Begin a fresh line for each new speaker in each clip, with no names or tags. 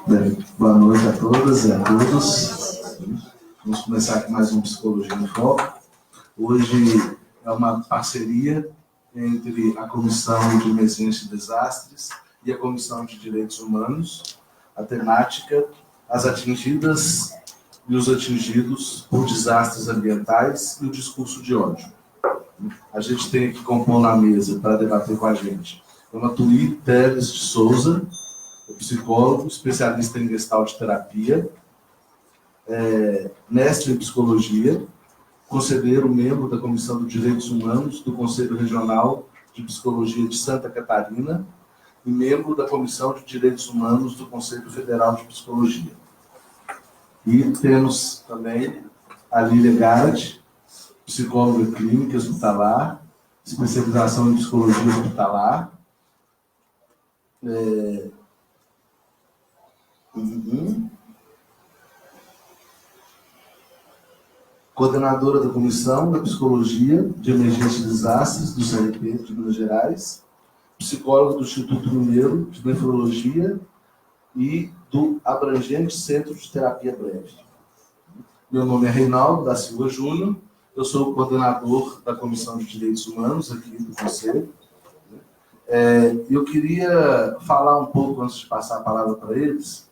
Bem, boa noite a todas e a todos. Vamos começar aqui mais um Psicologia em Foco. Hoje é uma parceria entre a Comissão de Emergência e Desastres e a Comissão de Direitos Humanos. A temática: as atingidas e os atingidos por desastres ambientais e o discurso de ódio. A gente tem aqui compor na mesa para debater com a gente o Matuí Teles de Souza, psicólogo, especialista em Gestalt terapia, mestre em psicologia, conselheiro, membro da Comissão de Direitos Humanos do Conselho Regional de Psicologia de Santa Catarina e membro da Comissão de Direitos Humanos do Conselho Federal de Psicologia. E temos também a Lília Garrett, psicóloga clínica hospitalar, especialização em psicologia hospitalar, coordenadora da Comissão da Psicologia de Emergência e Desastres do CRP de Minas Gerais, psicóloga do Instituto Mineiro de Nefrologia e do abrangente Centro de Terapia Breve. Meu nome é Reinaldo da Silva Júnior, eu sou o coordenador da Comissão de Direitos Humanos aqui do Conselho. Eu queria falar um pouco, antes de passar a palavra para eles,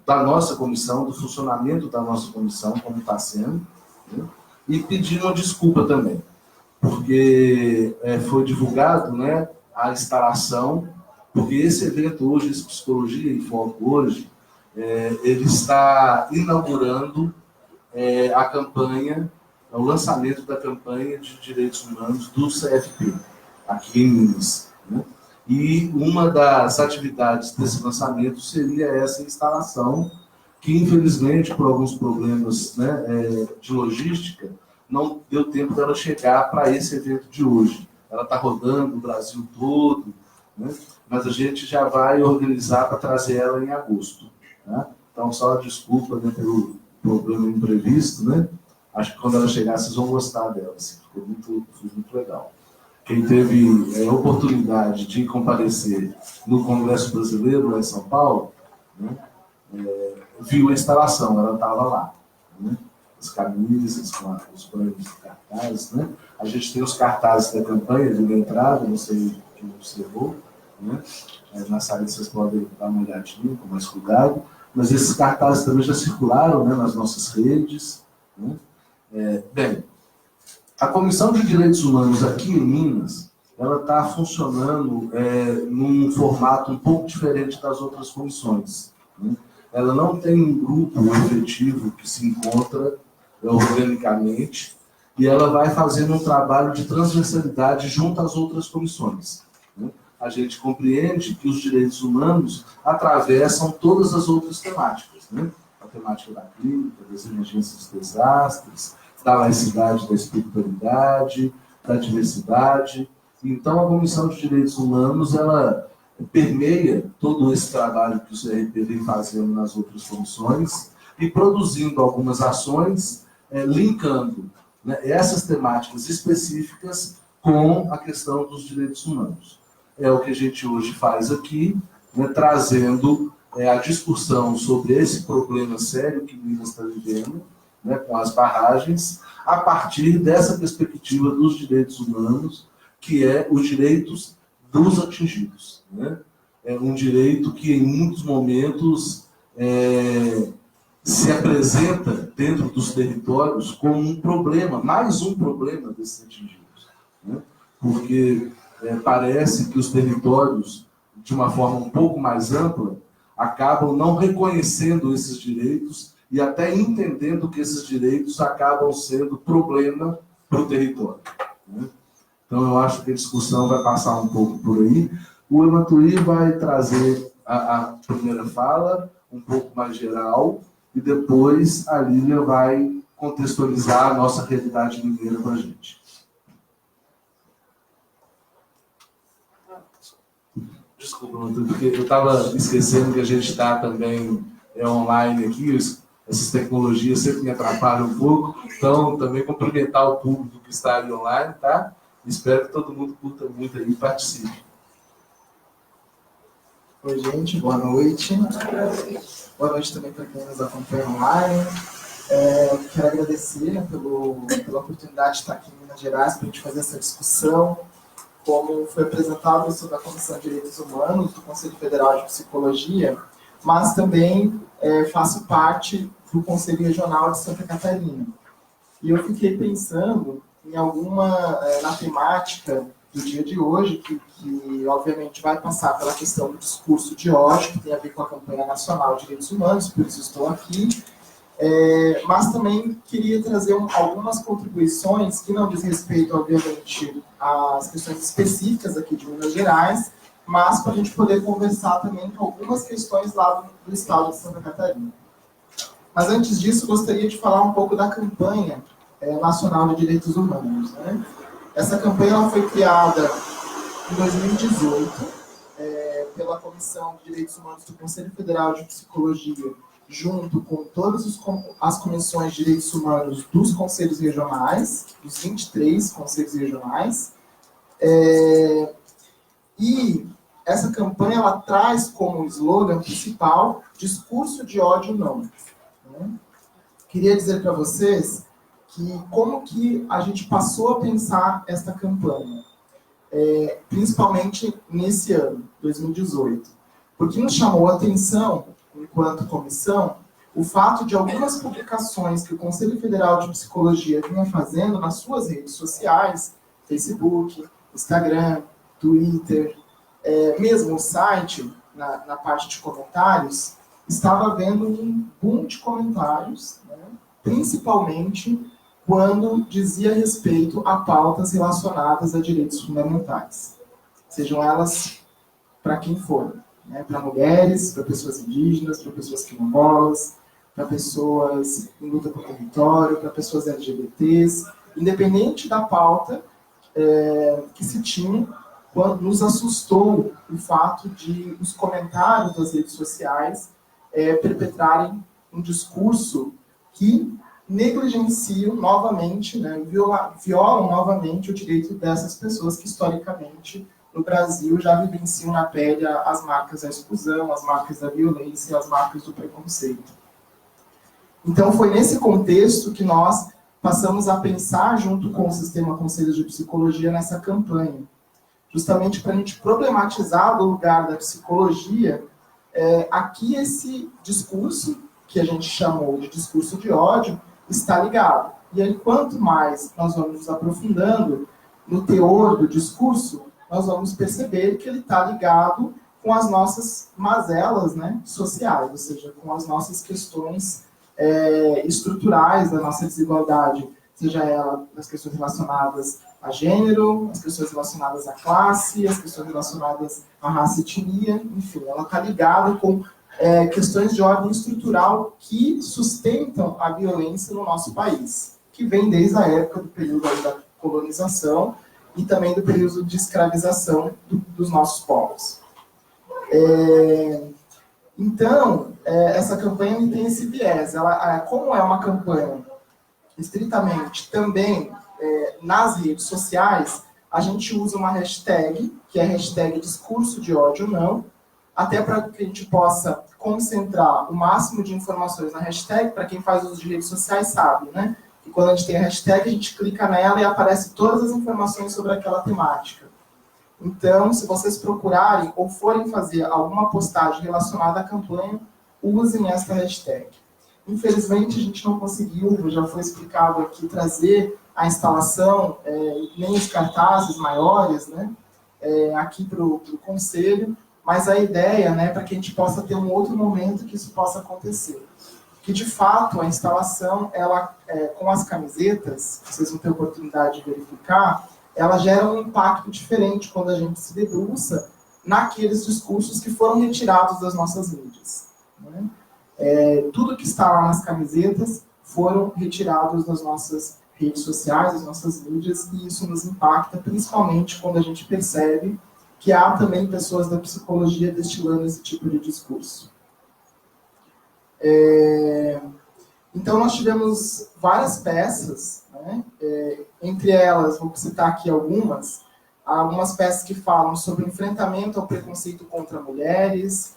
da nossa comissão, do funcionamento da nossa comissão, como está sendo, né? E pedir uma desculpa também, porque foi divulgado, né, a instalação, porque esse evento hoje, esse Psicologia em Foco hoje, ele está inaugurando a campanha, o lançamento da campanha de direitos humanos do CFP, aqui em Minas, né? E uma das atividades desse lançamento seria essa instalação, que infelizmente, por alguns problemas, né, de logística, não deu tempo dela chegar para esse evento de hoje. Ela está rodando o Brasil todo, né? Mas a gente já vai organizar para trazer ela em agosto, né? Então, só desculpa, né, pelo problema imprevisto, né? Acho que quando ela chegar, vocês vão gostar dela, assim, foi muito legal. Quem teve a oportunidade de comparecer no Congresso Brasileiro, lá em São Paulo, né, viu a instalação, ela estava lá, né? As camisas, com os banhos de cartazes, né? A gente tem os cartazes da campanha de entrada, não sei quem observou, né? Na saída vocês podem dar uma olhadinha com mais cuidado, mas esses cartazes também já circularam, né, nas nossas redes, né? Bem, a Comissão de Direitos Humanos aqui em Minas, ela está funcionando num formato um pouco diferente das outras comissões, né? Ela não tem um grupo efetivo que se encontra organicamente e ela vai fazendo um trabalho de transversalidade junto às outras comissões, né? A gente compreende que os direitos humanos atravessam todas as outras temáticas, né? A temática da clínica, das emergências e desastres, da laicidade, da espiritualidade, da diversidade. Então, a Comissão de Direitos Humanos, ela permeia todo esse trabalho que o CRP vem fazendo nas outras comissões e produzindo algumas ações, linkando, né, essas temáticas específicas com a questão dos direitos humanos. É o que a gente hoje faz aqui, né, trazendo a discussão sobre esse problema sério que Minas está vivendo, né, com as barragens, a partir dessa perspectiva dos direitos humanos, que é os direitos dos atingidos, né? É um direito que, em muitos momentos, se apresenta dentro dos territórios como um problema, mais um problema desses atingidos, né? Porque parece que os territórios, de uma forma um pouco mais ampla, acabam não reconhecendo esses direitos e até entendendo que esses direitos acabam sendo problema para o território, né? Então, eu acho que a discussão vai passar um pouco por aí. O Ematuí vai trazer a primeira fala, um pouco mais geral, e depois a Lília vai contextualizar a nossa realidade mineira para a gente. Desculpa, porque eu estava esquecendo que a gente está também online aqui. Essas tecnologias sempre me atrapalham um pouco, então também cumprimentar o público que está ali online, tá? Espero que todo mundo curta muito aí e participe.
Oi, gente, boa noite. Boa noite também para quem nos acompanha online. Quero agradecer, né, pela oportunidade de estar aqui em Minas Gerais para a gente fazer essa discussão. Como foi apresentado, eu sou da Comissão de Direitos Humanos do Conselho Federal de Psicologia, mas também faço parte do Conselho Regional de Santa Catarina. E eu fiquei pensando em na temática do dia de hoje, que obviamente vai passar pela questão do discurso de ódio, que tem a ver com a campanha nacional de direitos humanos, por isso estou aqui, mas também queria trazer algumas contribuições que não diz respeito, obviamente, às questões específicas aqui de Minas Gerais, mas para a gente poder conversar também com algumas questões lá do estado de Santa Catarina. Mas antes disso, gostaria de falar um pouco da campanha nacional de direitos humanos, né? Essa campanha ela foi criada em 2018 pela Comissão de Direitos Humanos do Conselho Federal de Psicologia, junto com todas as comissões de direitos humanos dos conselhos regionais, dos 23 conselhos regionais. E essa campanha ela traz como slogan principal discurso de ódio não. Né? Queria dizer para vocês que como que a gente passou a pensar esta campanha, principalmente nesse ano, 2018. Porque nos chamou a atenção, enquanto comissão, o fato de algumas publicações que o Conselho Federal de Psicologia vinha fazendo nas suas redes sociais, Facebook, Instagram, Twitter, mesmo o site, na parte de comentários, estava havendo um boom de comentários, né, principalmente quando dizia respeito a pautas relacionadas a direitos fundamentais, sejam elas para quem for, né? Para mulheres, para pessoas indígenas, para pessoas quilombolas, para pessoas em luta por território, para pessoas LGBTs, independente da pauta que se tinha, quando nos assustou o fato de os comentários das redes sociais perpetrarem um discurso que negligenciam novamente, né, violam novamente o direito dessas pessoas que, historicamente, no Brasil já vivenciam na pele as marcas da exclusão, as marcas da violência, as marcas do preconceito. Então, foi nesse contexto que nós passamos a pensar, junto com o Sistema Conselho de Psicologia, nessa campanha, justamente para a gente problematizar do lugar da psicologia aqui esse discurso, que a gente chamou de discurso de ódio, está ligado. E aí, quanto mais nós vamos nos aprofundando no teor do discurso, nós vamos perceber que ele está ligado com as nossas mazelas, né, sociais, ou seja, com as nossas questões estruturais da nossa desigualdade, seja ela as questões relacionadas a gênero, as questões relacionadas à classe, as questões relacionadas à raça e etnia, enfim, ela está ligada com questões de ordem estrutural que sustentam a violência no nosso país, que vem desde a época do período da colonização e também do período de escravização dos nossos povos. Então, essa campanha tem esse viés. Como é uma campanha estritamente também nas redes sociais, a gente usa uma hashtag, que é a hashtag discurso de ódio não, até para que a gente possa concentrar o máximo de informações na hashtag. Para quem faz uso de redes sociais sabe, né? E quando a gente tem a hashtag, a gente clica nela e aparece todas as informações sobre aquela temática. Então, se vocês procurarem ou forem fazer alguma postagem relacionada à campanha, usem esta hashtag. Infelizmente, a gente não conseguiu, já foi explicado aqui, trazer a instalação, nem os cartazes maiores, né, aqui para o Conselho, mas a ideia, né, para que a gente possa ter um outro momento que isso possa acontecer. Que, de fato, a instalação, ela, com as camisetas, vocês vão ter oportunidade de verificar, ela gera um impacto diferente quando a gente se debruça naqueles discursos que foram retirados das nossas mídias. Né? Tudo que está lá nas camisetas foram retirados das nossas redes sociais, das nossas mídias, e isso nos impacta, principalmente quando a gente percebe que há também pessoas da psicologia destilando esse tipo de discurso. Então, nós tivemos várias peças, né? Entre elas, vou citar aqui algumas, Há algumas peças que falam sobre o enfrentamento ao preconceito contra mulheres,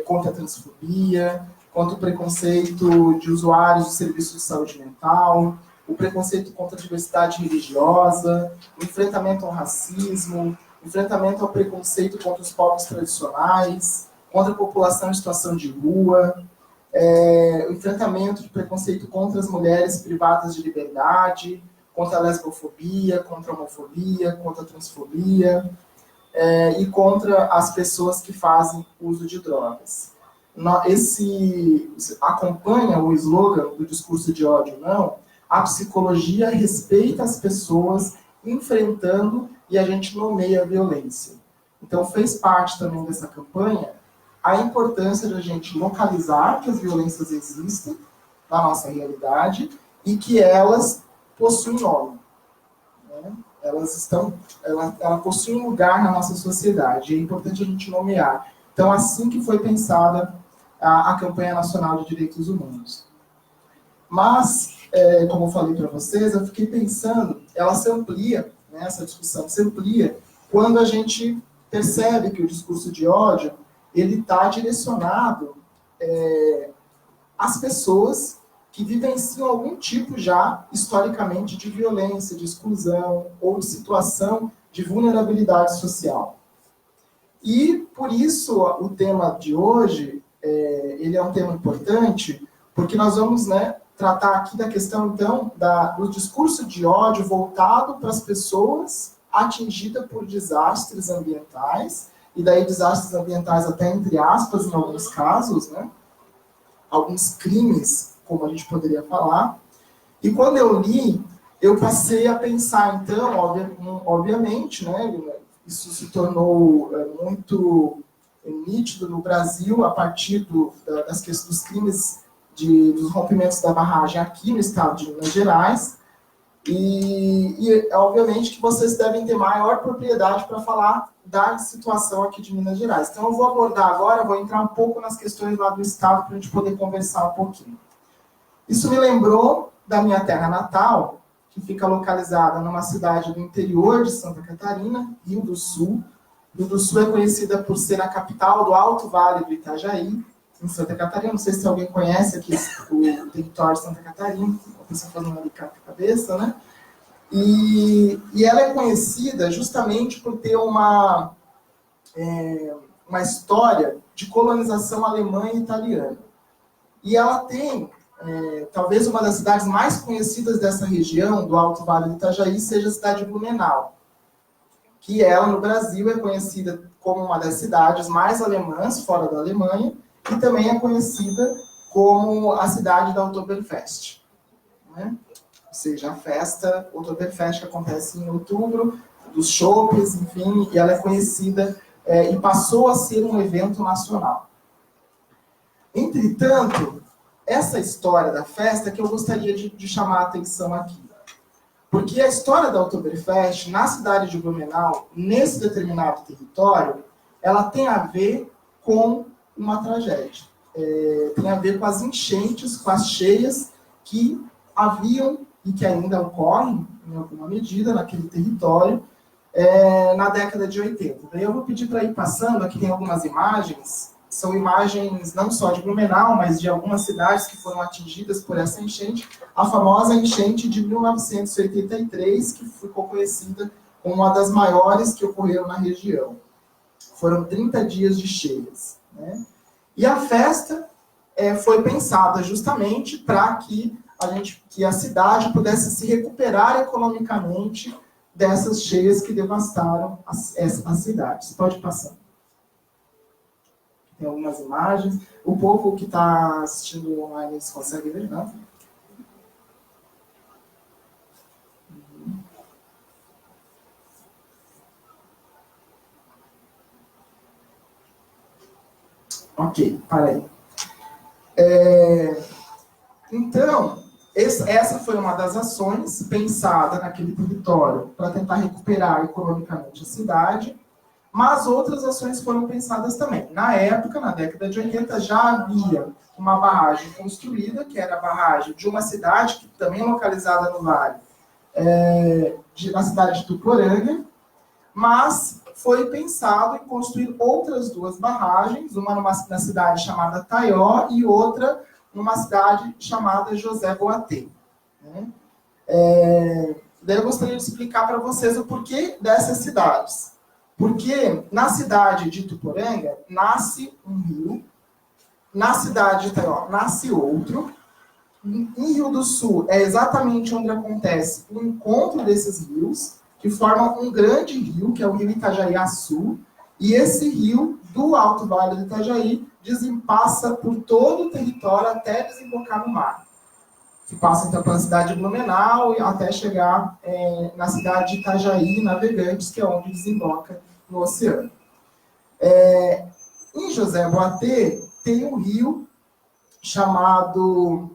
contra a transfobia, contra o preconceito de usuários de serviços de saúde mental, o preconceito contra a diversidade religiosa, o enfrentamento ao racismo, o enfrentamento ao preconceito contra os povos tradicionais, contra a população em situação de rua, o enfrentamento de preconceito contra as mulheres privadas de liberdade, contra a lesbofobia, contra a homofobia, contra a transfobia, e contra as pessoas que fazem uso de drogas. Esse acompanha o slogan do discurso de ódio, não? A psicologia respeita as pessoas enfrentando e a gente nomeia a violência. Então, fez parte também dessa campanha a importância de a gente localizar que as violências existem na nossa realidade e que elas possuem nome. Né? Ela possui um lugar na nossa sociedade. É importante a gente nomear. Então, assim que foi pensada a campanha nacional de direitos humanos. Mas, como eu falei para vocês, eu fiquei pensando, ela se amplia, né, essa discussão se amplia, quando a gente percebe que o discurso de ódio ele está direcionado às pessoas que vivenciam algum tipo já, historicamente, de violência, de exclusão ou de situação de vulnerabilidade social. E, por isso, o tema de hoje, ele é um tema importante, porque nós vamos, né, tratar aqui da questão, então, do discurso de ódio voltado para as pessoas atingidas por desastres ambientais, e daí desastres ambientais até entre aspas, em alguns casos, né? Alguns crimes, como a gente poderia falar. E quando eu li, eu passei a pensar, então, obviamente, né, isso se tornou muito nítido no Brasil a partir das questões dos crimes dos rompimentos da barragem aqui no estado de Minas Gerais. E obviamente que vocês devem ter maior propriedade para falar da situação aqui de Minas Gerais. Então, eu vou abordar agora, vou entrar um pouco nas questões lá do estado para a gente poder conversar um pouquinho. Isso me lembrou da minha terra natal, que fica localizada numa cidade do interior de Santa Catarina, Rio do Sul. Rio do Sul é conhecida por ser a capital do Alto Vale do Itajaí, em Santa Catarina. Não sei se alguém conhece aqui o território de Santa Catarina, a pessoa fazendo ali com a cabeça, né? E ela é conhecida justamente por ter uma história de colonização alemã e italiana. E ela tem, talvez uma das cidades mais conhecidas dessa região, do Alto Vale do Itajaí, seja a cidade de Blumenau, que ela, no Brasil, é conhecida como uma das cidades mais alemãs, fora da Alemanha, e também é conhecida como a cidade da Oktoberfest. Né? Ou seja, a festa Oktoberfest que acontece em outubro, dos chopes, enfim, e ela é conhecida e passou a ser um evento nacional. Entretanto, essa história da festa que eu gostaria de chamar a atenção aqui. Porque a história da Oktoberfest, na cidade de Blumenau, nesse determinado território, ela tem a ver com uma tragédia. Tem a ver com as enchentes, com as cheias que haviam e que ainda ocorrem, em alguma medida, naquele território, na década de 80. Daí eu vou pedir para ir passando, aqui tem algumas imagens, são imagens não só de Blumenau, mas de algumas cidades que foram atingidas por essa enchente, a famosa enchente de 1983, que ficou conhecida como uma das maiores que ocorreram na região. Foram 30 dias de cheias. Né? E a festa foi pensada justamente para que a cidade pudesse se recuperar economicamente dessas cheias que devastaram as cidades. Pode passar. Tem algumas imagens. O povo que está assistindo online, eles conseguem ver, não? Ok, para aí. Então, essa foi uma das ações pensada naquele território para tentar recuperar economicamente a cidade, mas outras ações foram pensadas também. Na época, na década de 80, já havia uma barragem construída, que era a barragem de uma cidade, que também é localizada no Vale, na cidade de Tuporanga, mas foi pensado em construir outras duas barragens, uma na cidade chamada Taió e outra numa cidade chamada José Boatê. Né? Daí eu gostaria de explicar para vocês o porquê dessas cidades. Porque na cidade de Ituporanga nasce um rio, na cidade de Taió nasce outro, em Rio do Sul é exatamente onde acontece o encontro desses rios, que formam um grande rio, que é o rio Itajaí-Açu, e esse rio, do Alto Vale do Itajaí, passa por todo o território até desembocar no mar. Que passa então pela cidade de Blumenau e até chegar na cidade de Itajaí, Navegantes, que é onde desemboca no oceano. Em José Boatê tem um rio chamado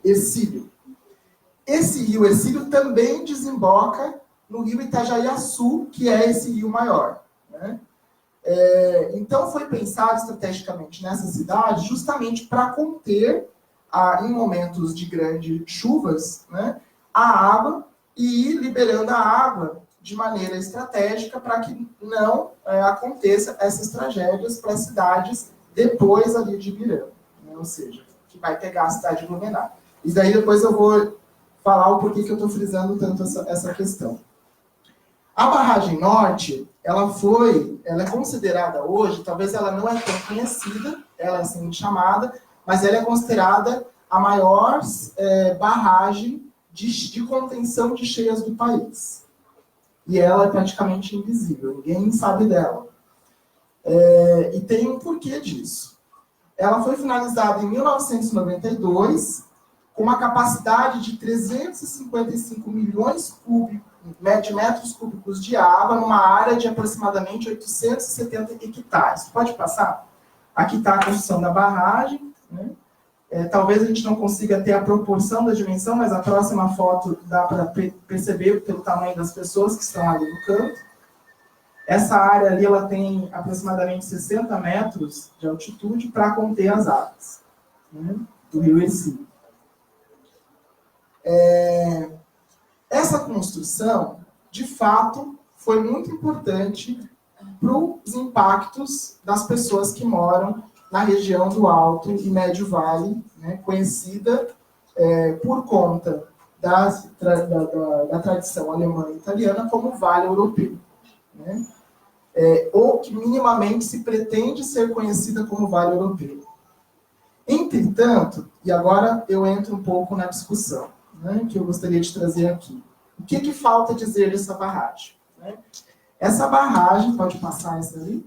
Ercílio. Esse rio Ercílio também desemboca no rio Itajaí-Açu, que é esse rio maior. Né? Então foi pensado estrategicamente nessa cidade justamente para conter, em momentos de grandes chuvas, né, a água e ir liberando a água de maneira estratégica para que não aconteça essas tragédias para as cidades depois ali de Ibirama, né, ou seja, que vai pegar a cidade de Blumenau. E daí depois eu vou falar o porquê que eu estou frisando tanto essa questão. A barragem norte, ela é considerada hoje, talvez ela não é tão conhecida, ela é assim chamada, mas ela é considerada a maior barragem de contenção de cheias do país. E ela é praticamente invisível, ninguém sabe dela. E tem um porquê disso. Ela foi finalizada em 1992, com uma capacidade de 355 milhões de metros cúbicos de água, numa área de aproximadamente 870 hectares. Pode passar? Aqui está a construção da barragem. Né? Talvez a gente não consiga ter a proporção da dimensão, mas a próxima foto dá para perceber pelo tamanho das pessoas que estão ali no canto. Essa área ali ela tem aproximadamente 60 metros de altitude para conter as águas, né, do rio Ercílio. Essa construção, de fato, foi muito importante para os impactos das pessoas que moram na região do Alto e Médio Vale, né, conhecida por conta da tradição alemã e italiana como Vale Europeu. Né? Ou que minimamente se pretende ser conhecida como Vale Europeu. Entretanto, e agora eu entro um pouco na discussão, né, que eu gostaria de trazer aqui. O que falta dizer dessa barragem? Né? Essa barragem, pode passar essa ali,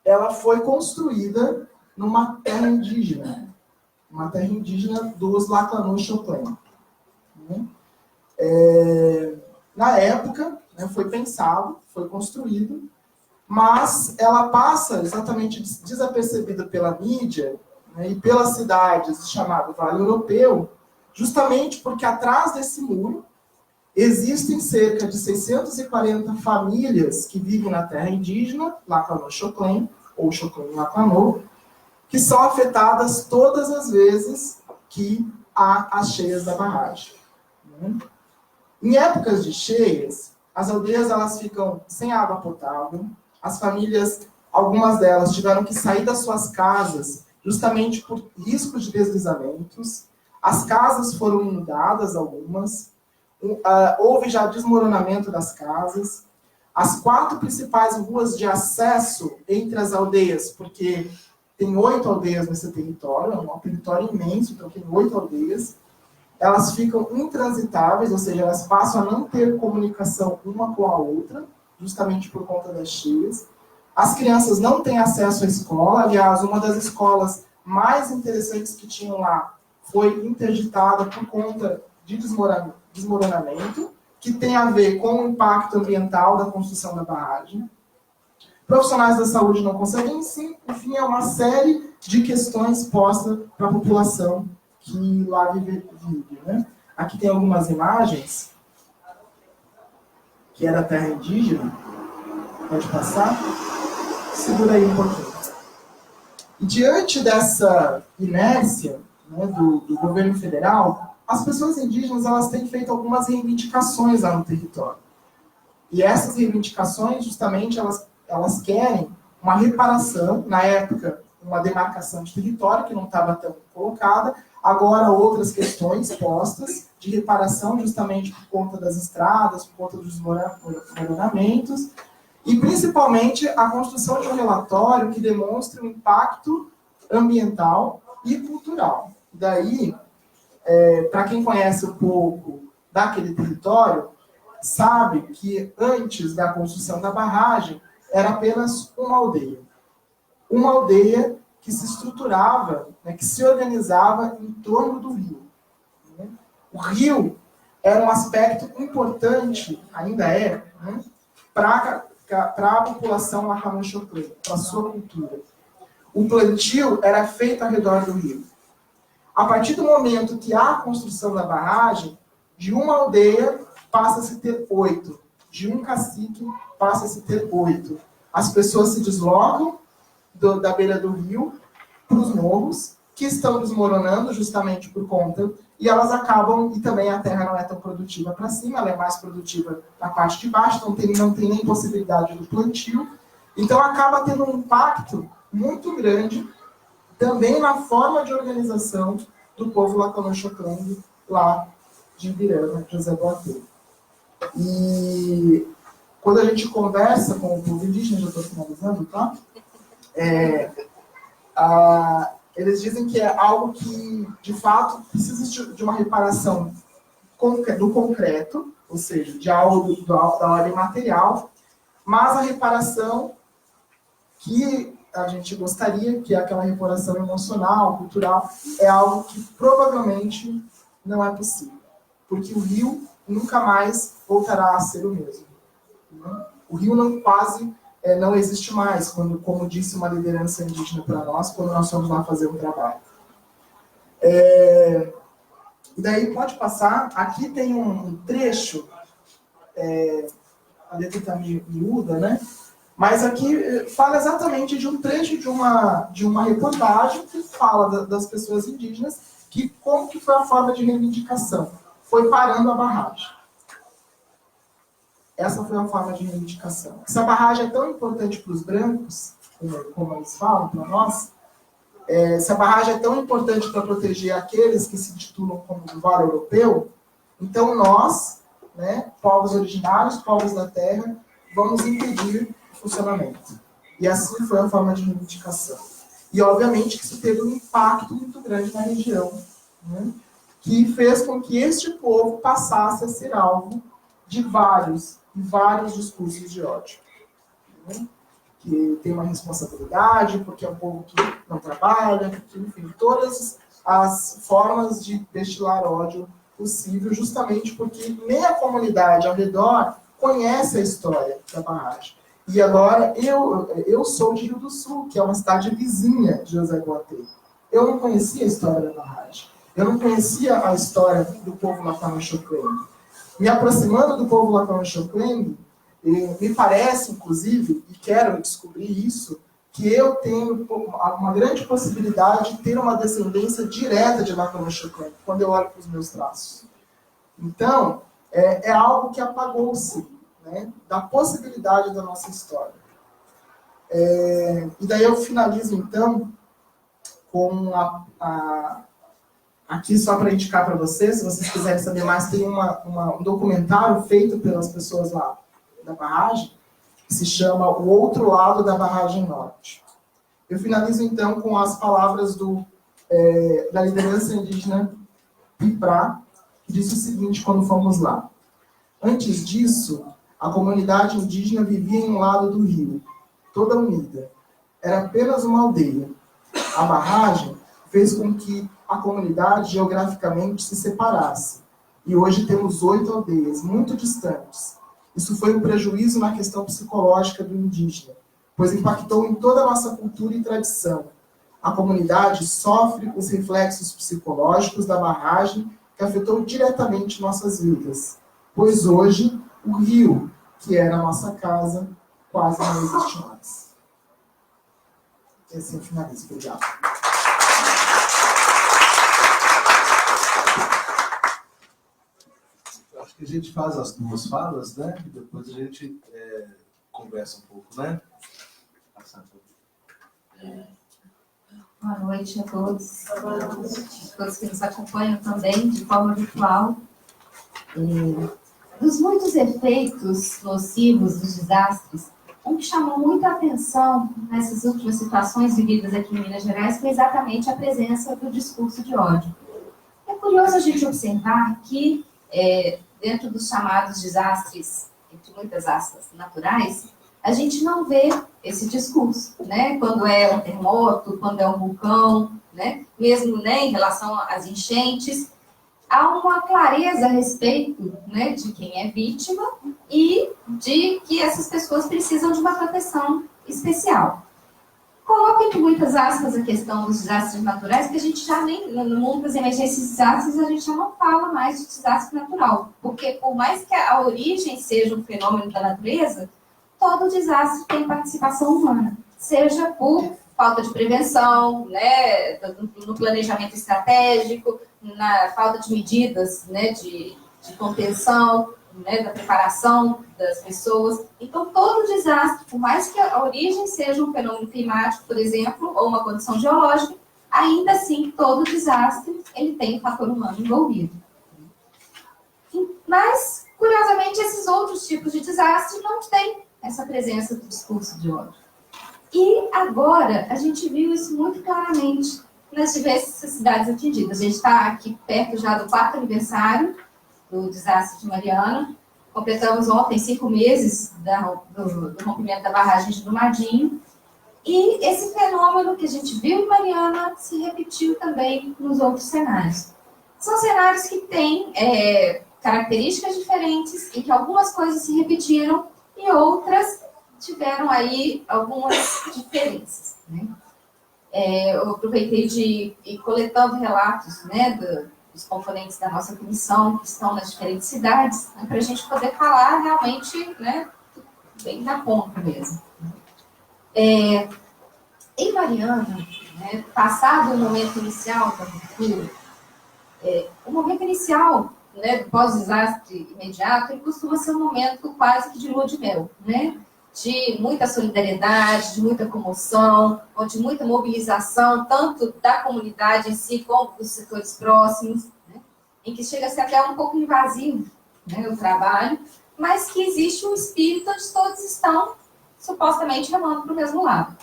ela foi construída numa terra indígena, dos Laclanô-Choclen. Né? Na época, né, foi pensado, foi construído, mas ela passa exatamente desapercebida pela mídia, né, e pelas cidades chamado Vale Europeu, justamente porque atrás desse muro existem cerca de 640 famílias que vivem na terra indígena, Laclanô-Choclen, ou Choclen-Laclanô, que são afetadas todas as vezes que há as cheias da barragem. Né? Em épocas de cheias, as aldeias elas ficam sem água potável, as famílias, algumas delas tiveram que sair das suas casas justamente por riscos de deslizamentos, as casas foram inundadas, algumas, houve já desmoronamento das casas, as 4 principais ruas de acesso entre as aldeias, porque tem 8 aldeias nesse território, é um território imenso, então tem 8 aldeias, elas ficam intransitáveis, ou seja, elas passam a não ter comunicação uma com a outra, justamente por conta das cheias. As crianças não têm acesso à escola, aliás, uma das escolas mais interessantes que tinham lá foi interditada por conta de desmoronamento, que tem a ver com o impacto ambiental da construção da barragem. Profissionais da saúde não conseguem, enfim, é uma série de questões postas para a população que lá vive. Né? Aqui tem algumas imagens, que é da terra indígena. Pode passar? Segura aí um pouquinho. E diante dessa inércia, né, do governo federal, as pessoas indígenas elas têm feito algumas reivindicações lá no território. E essas reivindicações, justamente, elas querem uma reparação, na época, uma demarcação de território, que não estava tão colocada, agora outras questões postas de reparação, justamente por conta das estradas, por conta dos desmoronamentos, e principalmente a construção de um relatório que demonstre o impacto ambiental e cultural. Daí, para quem conhece um pouco daquele território, sabe que antes da construção da barragem era apenas uma aldeia. Uma aldeia que se estruturava, né, que se organizava em torno do rio. O rio era um aspecto importante, ainda é, né, para a população Lahamanchoklê, para a sua cultura. O plantio era feito ao redor do rio. A partir do momento que há a construção da barragem, de uma aldeia passa a se ter 8. De um cacique passa a se ter 8. As pessoas se deslocam da beira do rio para os morros, que estão desmoronando justamente por conta, e elas acabam, e também a terra não é tão produtiva para cima, ela é mais produtiva na parte de baixo, não tem nem possibilidade do plantio, então acaba tendo um impacto muito grande também na forma de organização do povo Lahamanchoklê, lá de Ibirama, José Boatê. E quando a gente conversa com o povo indígena, já estou finalizando, tá? Eles dizem que é algo que, de fato, precisa de uma reparação do concreto, ou seja, de algo da ordem material, mas a reparação que a gente gostaria, que é aquela reparação emocional, cultural, é algo que provavelmente não é possível, porque o rio nunca mais voltará a ser o mesmo. O rio quase não existe mais, como disse uma liderança indígena para nós, quando nós fomos lá fazer um trabalho. E daí pode passar, aqui tem um trecho, a letra está miúda, né? Mas aqui fala exatamente de um trecho de uma reportagem que fala das pessoas indígenas, como que foi a forma de reivindicação. Foi parando a barragem. Essa foi a forma de reivindicação. Essa barragem é tão importante para os brancos, como eles falam para nós, essa barragem é tão importante para proteger aqueles que se titulam como do Vale Europeu, então nós, né, povos originários, povos da terra, vamos impedir o funcionamento. E assim foi a forma de reivindicação. E obviamente que isso teve um impacto muito grande na região, né, que fez com que este povo passasse a ser alvo de vários discursos de ódio. Né? Que tem uma responsabilidade, porque é um povo que não trabalha, porque, enfim, todas as formas de destilar ódio possível, justamente porque nem a comunidade ao redor conhece a história da barragem. E agora, eu sou de Rio do Sul, que é uma cidade vizinha de José Boatê. Eu não conhecia a história da barragem. Eu não conhecia a história do povo Lahamanchoklê. Me aproximando do povo Lahamanchoklê, me parece, inclusive, e quero descobrir isso, que eu tenho uma grande possibilidade de ter uma descendência direta de Lahamanchoklê, quando eu olho para os meus traços. Então, é algo que apagou-se, né, da possibilidade da nossa história. E daí eu finalizo, então, com aqui só para indicar para vocês, se vocês quiserem saber mais, tem um documentário feito pelas pessoas lá da barragem, que se chama O Outro Lado da Barragem Norte. Eu finalizo, então, com as palavras da liderança indígena Piprá, que disse o seguinte quando fomos lá. Antes disso, a comunidade indígena vivia em um lado do rio, toda unida. Era apenas uma aldeia. A barragem fez com que a comunidade geograficamente se separasse. E hoje temos 8 aldeias, muito distantes. Isso foi um prejuízo na questão psicológica do indígena, pois impactou em toda a nossa cultura e tradição. A comunidade sofre os reflexos psicológicos da barragem que afetou diretamente nossas vidas, pois hoje o rio, que era a nossa casa, quase não existe mais. E assim eu finalizo. Obrigado.
que a gente faz as duas falas, né? E depois a gente conversa um pouco, né?
Boa noite a todos. Todos que nos acompanham também de forma virtual. Dos muitos efeitos nocivos dos desastres, um que chamou muita atenção nessas últimas situações vividas aqui em Minas Gerais foi exatamente a presença do discurso de ódio. É curioso a gente observar que, dentro dos chamados desastres, entre muitas aspas, naturais, a gente não vê esse discurso, né? Quando é um terremoto, quando é um vulcão, né? Mesmo, né, em relação às enchentes, há uma clareza a respeito, né, de quem é vítima e de que essas pessoas precisam de uma proteção especial. Coloco entre muitas aspas a questão dos desastres naturais, porque a gente já nem, no mundo das emergências e desastres, a gente já não fala mais de desastre natural, porque por mais que a origem seja um fenômeno da natureza, todo desastre tem participação humana, seja por falta de prevenção, né, no planejamento estratégico, na falta de medidas, né, de contenção, né, da preparação das pessoas. Então, todo desastre, por mais que a origem seja um fenômeno climático, por exemplo, ou uma condição geológica, ainda assim, todo desastre ele tem um fator humano envolvido. Mas, curiosamente, esses outros tipos de desastre não têm essa presença do discurso de ódio. E agora, a gente viu isso muito claramente nas diversas cidades atingidas. A gente está aqui perto já do 4º aniversário do desastre de Mariana. Completamos ontem 5 meses do rompimento da barragem de Brumadinho. E esse fenômeno que a gente viu em Mariana se repetiu também nos outros cenários. São cenários que têm características diferentes, em que algumas coisas se repetiram e outras tiveram aí algumas diferenças, né? Eu aproveitei de ir coletando relatos, né, dos componentes da nossa comissão que estão nas diferentes cidades, né, para a gente poder falar realmente, né, bem da ponta mesmo. Em Mariana, né, passado o momento inicial da ruptura, o momento inicial, né, do pós-desastre imediato, ele costuma ser um momento quase que de lua de mel, né? De muita solidariedade, de muita comoção, ou de muita mobilização, tanto da comunidade em si, como dos setores próximos, né? Em que chega a ser até um pouco invasivo, né, o trabalho, mas que existe um espírito onde todos estão supostamente remando para o mesmo lado.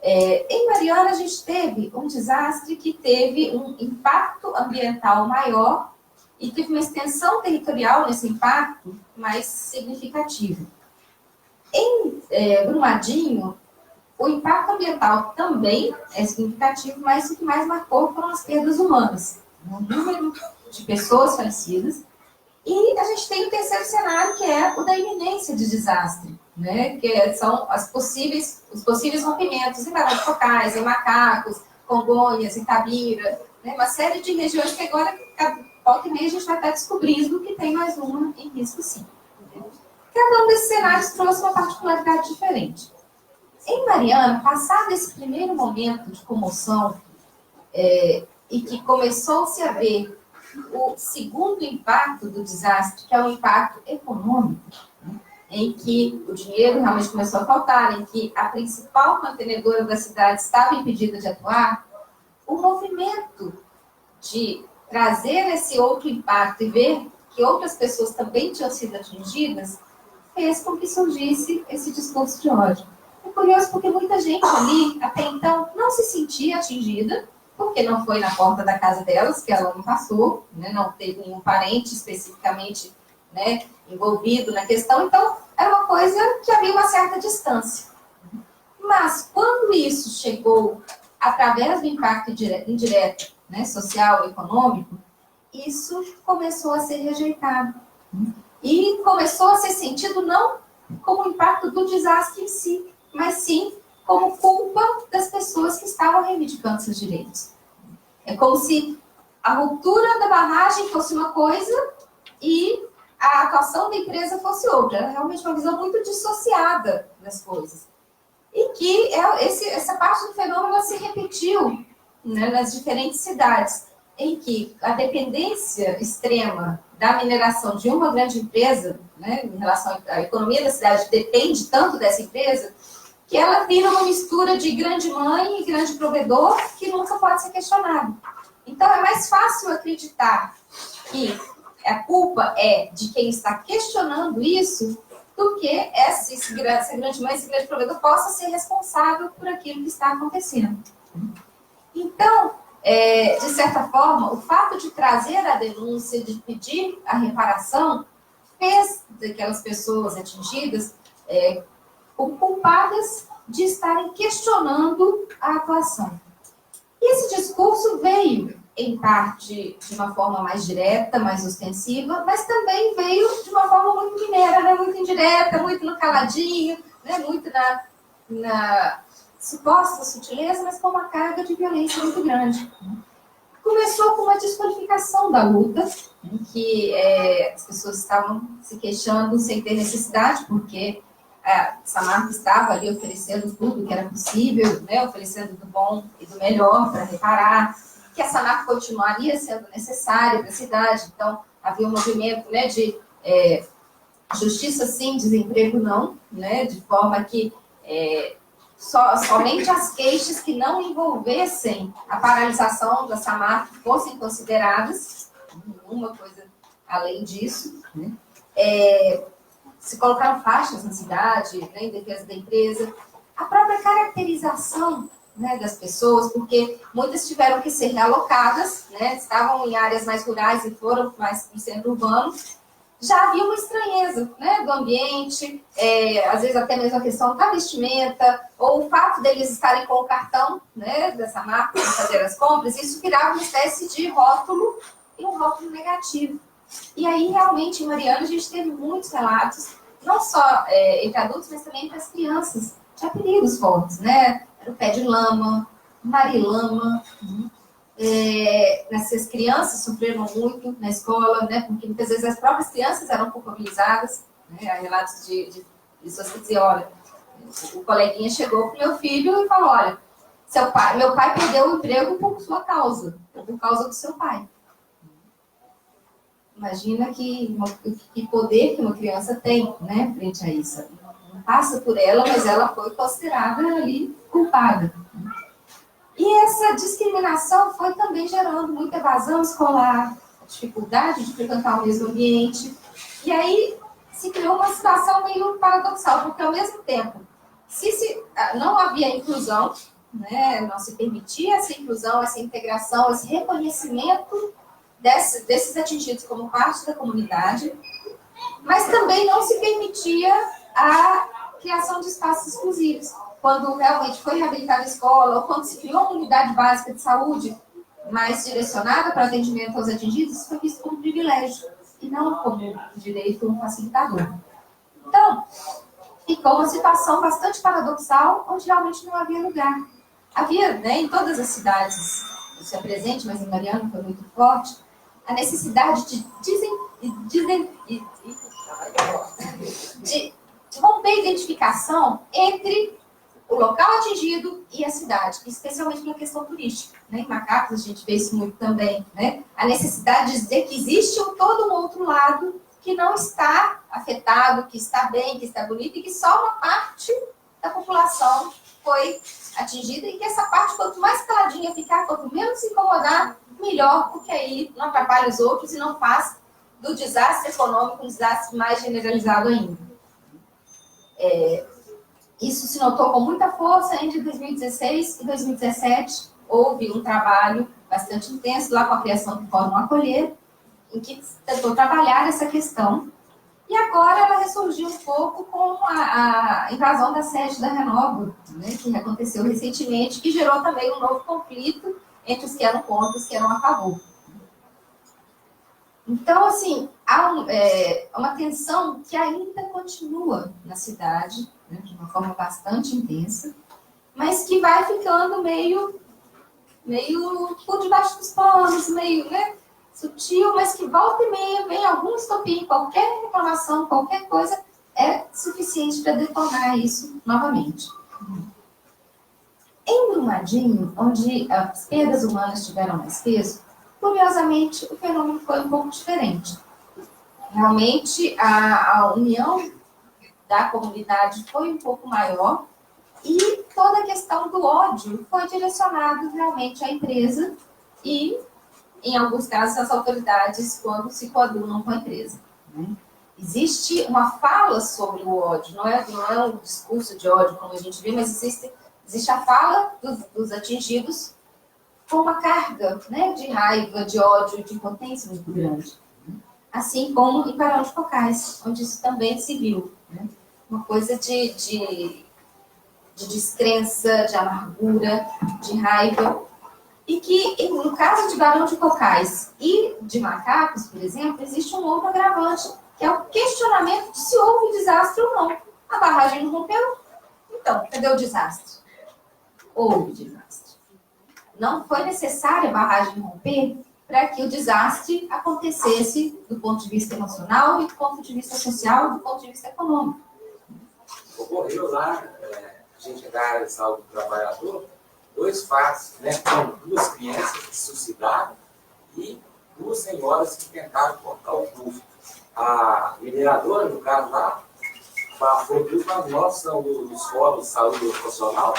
Em Mariana, a gente teve um desastre que teve um impacto ambiental maior e teve uma extensão territorial nesse impacto mais significativa. Em Brumadinho, o impacto ambiental também é significativo, mas o que mais marcou foram as perdas humanas. O número de pessoas falecidas. E a gente tem o terceiro cenário, que é o da iminência de desastre, né? Que são os possíveis rompimentos em barões focais, em Macacos, Congonhas, em Itabira, né? Uma série de regiões que agora, volta e meia, a gente vai estar descobrindo que tem mais uma em risco, sim. Cada um desses cenários trouxe uma particularidade diferente. Em Mariana, passado esse primeiro momento de comoção, e que começou-se a ver o segundo impacto do desastre, que é o impacto econômico, né, em que o dinheiro realmente começou a faltar, em que a principal mantenedora da cidade estava impedida de atuar, o movimento de trazer esse outro impacto e ver que outras pessoas também tinham sido atingidas, fez com que surgisse esse discurso de ódio. É curioso porque muita gente ali, até então, não se sentia atingida, porque não foi na porta da casa delas, que ela não passou, né, não teve nenhum parente especificamente, né, envolvido na questão, então era uma coisa que havia uma certa distância. Mas quando isso chegou através do impacto indireto, né, social e econômico, isso começou a ser rejeitado. E começou a ser sentido não como impacto do desastre em si, mas sim como culpa das pessoas que estavam reivindicando seus direitos. É como se a ruptura da barragem fosse uma coisa e a atuação da empresa fosse outra. Era realmente uma visão muito dissociada das coisas. E que essa parte do fenômeno se repetiu, né, nas diferentes cidades. em que a dependência extrema da mineração de uma grande empresa, né, em relação à economia da cidade, depende tanto dessa empresa, que ela vira uma mistura de grande mãe e grande provedor que nunca pode ser questionado. Então, é mais fácil acreditar que a culpa é de quem está questionando isso do que essa grande mãe, esse grande provedor possa ser responsável por aquilo que está acontecendo. Então, de certa forma, o fato de trazer a denúncia, de pedir a reparação, fez daquelas pessoas atingidas como culpadas de estarem questionando a atuação. E esse discurso veio, em parte, de uma forma mais direta, mais ostensiva, mas também veio de uma forma muito mineira, né? Muito indireta, muito no caladinho, né? Muito na suposta sutileza, mas com uma carga de violência muito grande. Começou com uma desqualificação da luta, em que as pessoas estavam se queixando sem ter necessidade, porque Samarco estava ali oferecendo tudo que era possível, né, oferecendo do bom e do melhor para reparar, que a Samarco continuaria sendo necessária para a cidade. Então, havia um movimento, né, de justiça sim, desemprego não, né, de forma que somente as queixas que não envolvessem a paralisação da Samarco fossem consideradas, nenhuma coisa além disso, né? Se colocaram faixas na cidade, né, em defesa da empresa, a própria caracterização, né, das pessoas, porque muitas tiveram que ser realocadas, né, estavam em áreas mais rurais e foram mais para o centro urbano. Já havia uma estranheza, né, do ambiente, às vezes até mesmo a questão da vestimenta, ou o fato deles estarem com o cartão, né, dessa marca para fazer as compras, isso virava uma espécie de rótulo, e um rótulo negativo. E aí, realmente, em Mariana, a gente teve muitos relatos, não só entre adultos, mas também entre as crianças, de apelidos fortes, né? Era o pé de lama, marilama. Essas crianças sofreram muito na escola, né? Porque muitas vezes as próprias crianças eram culpabilizadas, né? Há relatos de pessoas que diziam, olha, o coleguinha chegou pro meu filho e falou, olha, meu pai perdeu o emprego por sua causa, por causa do seu pai. Imagina que poder que uma criança tem, né, frente a isso. Não passa por ela, mas ela foi considerada ali culpada. E essa discriminação foi também gerando muita evasão escolar, dificuldade de frequentar o mesmo ambiente. E aí se criou uma situação meio paradoxal, porque ao mesmo tempo, não havia inclusão, né, não se permitia essa inclusão, essa integração, esse reconhecimento desses atingidos como parte da comunidade, mas também não se permitia a criação de espaços exclusivos. Quando realmente foi reabilitada a escola, ou quando se criou uma unidade básica de saúde mais direcionada para atendimento aos atingidos, isso foi visto como privilégio, e não como direito ou um facilitador. Então, ficou uma situação bastante paradoxal, onde realmente não havia lugar. Havia, né, em todas as cidades, isso é presente, mas em Mariana foi muito forte, a necessidade de romper a identificação entre o local atingido e a cidade, especialmente pela questão turística. Né? Em Macacos a gente vê isso muito também. Né? A necessidade de dizer que existe todo um outro lado que não está afetado, que está bem, que está bonito, e que só uma parte da população foi atingida, e que essa parte, quanto mais caladinha ficar, quanto menos se incomodar, melhor, porque aí não atrapalha os outros e não faz do desastre econômico um desastre mais generalizado ainda. Isso se notou com muita força entre 2016 e 2017. Houve um trabalho bastante intenso lá com a criação do Fórum Acolher, em que tentou trabalhar essa questão. E agora ela ressurgiu um pouco com a invasão da sede da Renova, né, que aconteceu recentemente, que gerou também um novo conflito entre os que eram contra e os que eram a favor. Então, assim, há uma tensão que ainda continua na cidade, né, de uma forma bastante intensa, mas que vai ficando meio por debaixo dos panos, meio, né, sutil, mas que volta e meia vem algum estopim, qualquer reclamação, qualquer coisa é suficiente para detonar isso novamente. Em Brumadinho, onde as perdas humanas tiveram mais peso, Curiosamente, o fenômeno foi um pouco diferente. Realmente, a união da comunidade foi um pouco maior e toda a questão do ódio foi direcionada realmente à empresa e, em alguns casos, às autoridades quando se coadunam com a empresa. Existe uma fala sobre o ódio, não é um discurso de ódio como a gente vê, mas existe a fala dos atingidos com uma carga, né, de raiva, de ódio, de impotência muito grande. Assim como em Barão de Cocais, onde isso também se viu. Né? Uma coisa de descrença, de amargura, de raiva. E que, no caso de Barão de Cocais e de Macacos, por exemplo, existe um outro agravante, que é o questionamento de se houve desastre ou não. A barragem não rompeu? Então, cadê o desastre? Houve desastre. Não foi necessária a barragem romper para que o desastre acontecesse do ponto de vista emocional e do ponto de vista social e do ponto de vista econômico.
Ocorreu lá, a gente da área de saúde do trabalhador, 2 fatos, né, com 2 crianças que se suicidaram e 2 senhoras que tentaram cortar o pulso. A mineradora, no caso lá, produz uma noção dos solos de saúde ocupacional.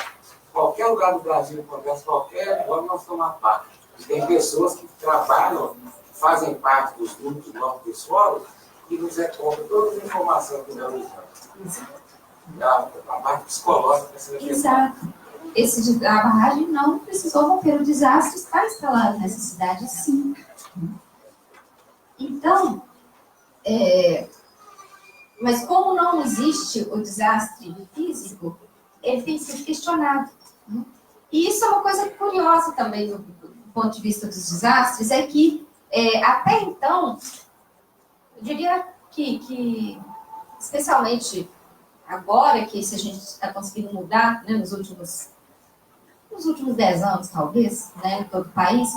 Qualquer lugar do Brasil acontece, qualquer lugar nós tomamos parte. E tem pessoas que trabalham, fazem parte dos grupos nossos de solo e nos recontam todas as informações que nós usamos. A parte psicológica.
Exato. A barragem não precisou romper, o desastre está instalado nessa cidade, sim. Então, mas como não existe o desastre físico, ele tem sido questionado. Né? E isso é uma coisa curiosa também do ponto de vista dos desastres, é que até então, eu diria que especialmente agora que se a gente está conseguindo mudar, né, nos últimos 10 anos, talvez, né, em todo o país,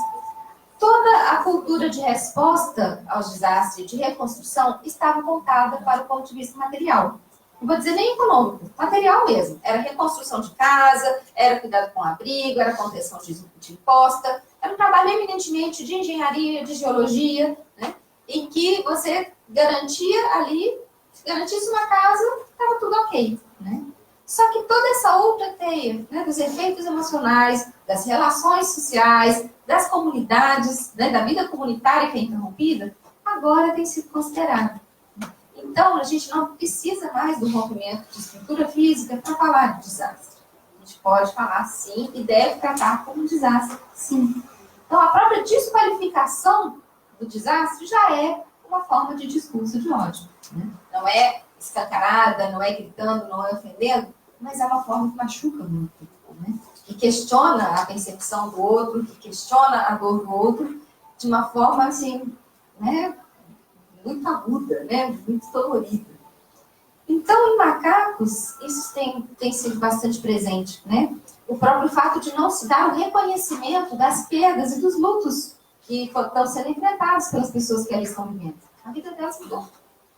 toda a cultura de resposta aos desastres, de reconstrução, estava voltada para o ponto de vista material. Não vou dizer nem econômico, material mesmo. Era reconstrução de casa, era cuidado com o abrigo, era contenção de imposta, era um trabalho eminentemente de engenharia, de geologia, né, em que você garantisse uma casa, estava tudo ok. Né? Só que toda essa outra teia, né, dos efeitos emocionais, das relações sociais, das comunidades, né, da vida comunitária que é interrompida, agora tem sido considerada. Então, a gente não precisa mais do rompimento de estrutura física para falar de desastre. A gente pode falar sim e deve tratar como desastre, sim. Então, a própria desqualificação do desastre já é uma forma de discurso de ódio. Né? Não é escancarada, não é gritando, não é ofendendo, mas é uma forma que machuca muito. Né? Que questiona a percepção do outro, que questiona a dor do outro, de uma forma assim, né, muito aguda, né, muito dolorida. Então, em Macacos, isso tem sido bastante presente. Né? O próprio fato de não se dar o reconhecimento das perdas e dos lutos que estão sendo enfrentados pelas pessoas que ali estão vivendo. A vida delas mudou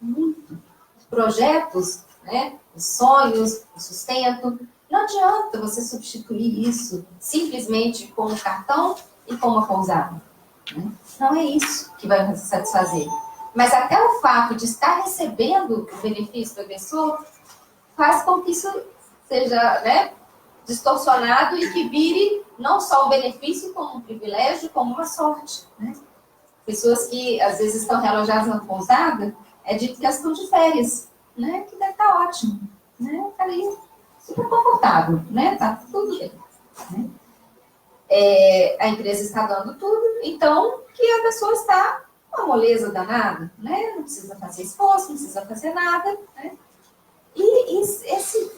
muito. Os projetos, né, os sonhos, o sustento. Não adianta você substituir isso simplesmente com um cartão e com uma pousada. Né? Não é isso que vai satisfazer. Mas até o fato de estar recebendo o benefício do agressor faz com que isso seja, né, distorcionado e que vire não só um benefício como um privilégio, como uma sorte. Né? Pessoas que às vezes estão realojadas na pousada, é dito que elas estão de férias, né? Que deve estar ótimo, né? Tá ali super confortável, né? Tá tudo bem. Né? A empresa está dando tudo, então que a pessoa está com uma moleza danada, né? Não precisa fazer esforço, não precisa fazer nada, né? E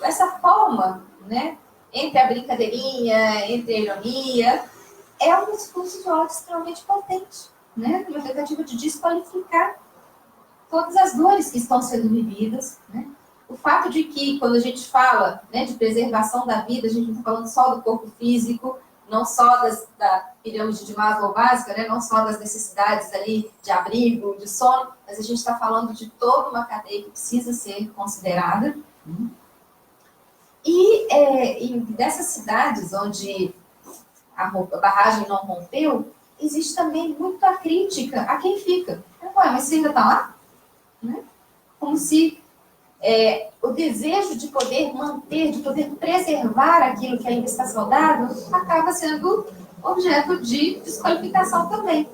essa forma, né? Entre a brincadeirinha, entre a ironia, é um discurso de ódio extremamente potente, né? Uma tentativa de desqualificar todas as dores que estão sendo vividas, né? O fato de que, quando a gente fala, né, de preservação da vida, a gente não está falando só do corpo físico, não só da pirâmide de Maslow básica, né, não só das necessidades ali de abrigo, de sono, mas a gente está falando de toda uma cadeia que precisa ser considerada. E dessas cidades onde a barragem não rompeu, existe também muita crítica a quem fica. Ué, mas você ainda está lá? Né? Como se o desejo de poder manter, de poder preservar aquilo que ainda está saudável, acaba sendo objeto de desqualificação também.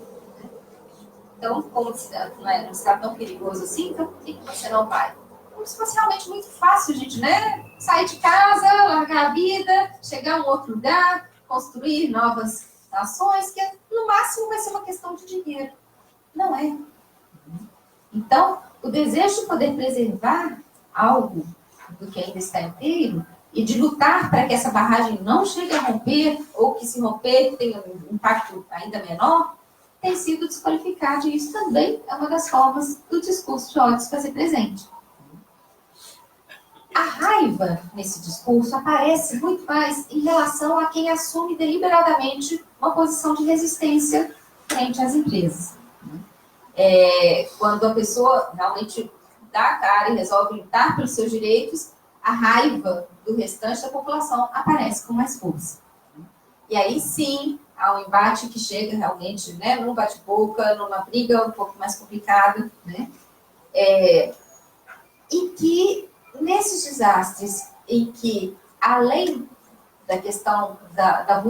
Então, como não está tão perigoso assim, então por que você não vai? Como se fosse realmente muito fácil, gente, né? Sair de casa, largar a vida, chegar a um outro lugar, construir novas ações, que no máximo vai ser uma questão de dinheiro. Não é. Então, o desejo de poder preservar algo do que ainda está inteiro e de lutar para que essa barragem não chegue a romper, ou que se romper tenha um impacto ainda menor, tem sido desqualificado, e isso também é uma das formas do discurso de ódio se fazer presente. A raiva nesse discurso aparece muito mais em relação a quem assume deliberadamente uma posição de resistência frente às empresas. Quando a pessoa realmente dá a cara e resolve lutar pelos seus direitos, a raiva do restante da população aparece com mais força. E aí sim, há um embate que chega realmente, né, num bate-boca, numa briga um pouco mais complicada, né? E que nesses desastres em que, além da questão da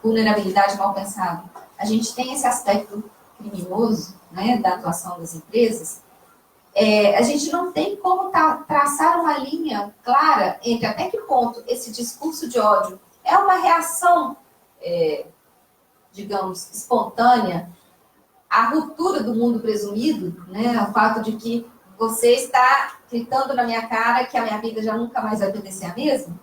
vulnerabilidade mal pensada, a gente tem esse aspecto criminoso, né, da atuação das empresas, a gente não tem como traçar uma linha clara entre até que ponto esse discurso de ódio é uma reação, digamos, espontânea à ruptura do mundo presumido, né, ao fato de que você está gritando na minha cara que a minha vida já nunca mais vai poder ser a mesma,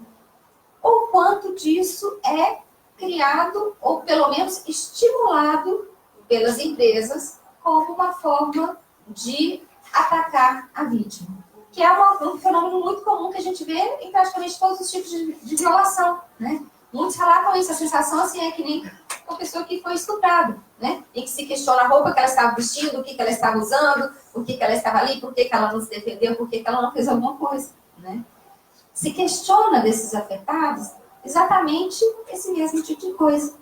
ou quanto disso é criado, ou pelo menos estimulado pelas empresas como uma forma de atacar a vítima, que é um fenômeno muito comum que a gente vê em praticamente todos os tipos de violação, né? Muitos relatam isso, a sensação assim é que nem uma pessoa que foi estuprada, né? Em que se questiona a roupa que ela estava vestindo, o que ela estava usando, por que ela estava ali, por que ela não se defendeu, por que ela não fez alguma coisa, né? Se questiona desses afetados exatamente esse mesmo tipo de coisa.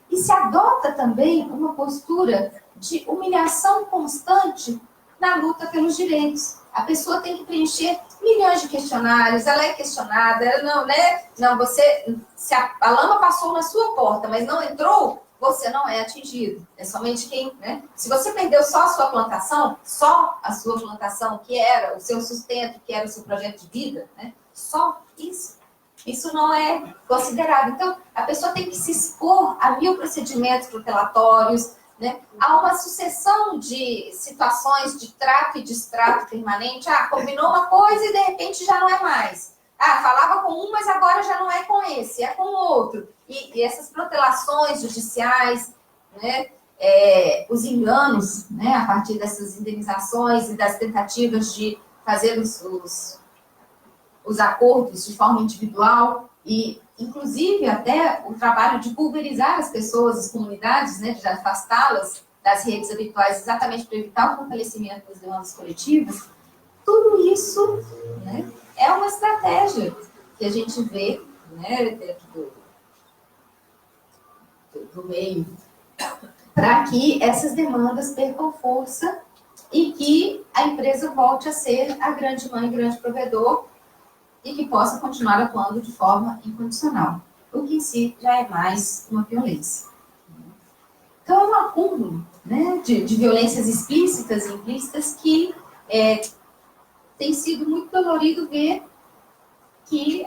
E se adota também uma postura de humilhação constante na luta pelos direitos. A pessoa tem que preencher milhões de questionários, ela é questionada, ela não, né? Não, você, se a lama passou na sua porta, mas não entrou, você não é atingido. É somente quem, né? Se você perdeu só a sua plantação, que era o seu sustento, que era o seu projeto de vida, né? Só isso não é considerado. Então, a pessoa tem que se expor a 1000 procedimentos protelatórios, né? Há uma sucessão de situações de trato e destrato permanente. Combinou uma coisa e de repente já não é mais. Falava com um, mas agora já não é com esse, é com o outro. E essas protelações judiciais, né? Os enganos, né? A partir dessas indenizações e das tentativas de fazer os acordos de forma individual e, inclusive, até o trabalho de pulverizar as pessoas, as comunidades, né, de afastá-las das redes habituais, exatamente para evitar o fortalecimento das demandas coletivas, tudo isso, né, é uma estratégia que a gente vê, né, dentro do meio, para que essas demandas percam força e que a empresa volte a ser a grande mãe, grande provedor, e que possa continuar atuando de forma incondicional, o que em si já é mais uma violência. Então, é um acúmulo, né, de violências explícitas e implícitas que tem sido muito dolorido ver que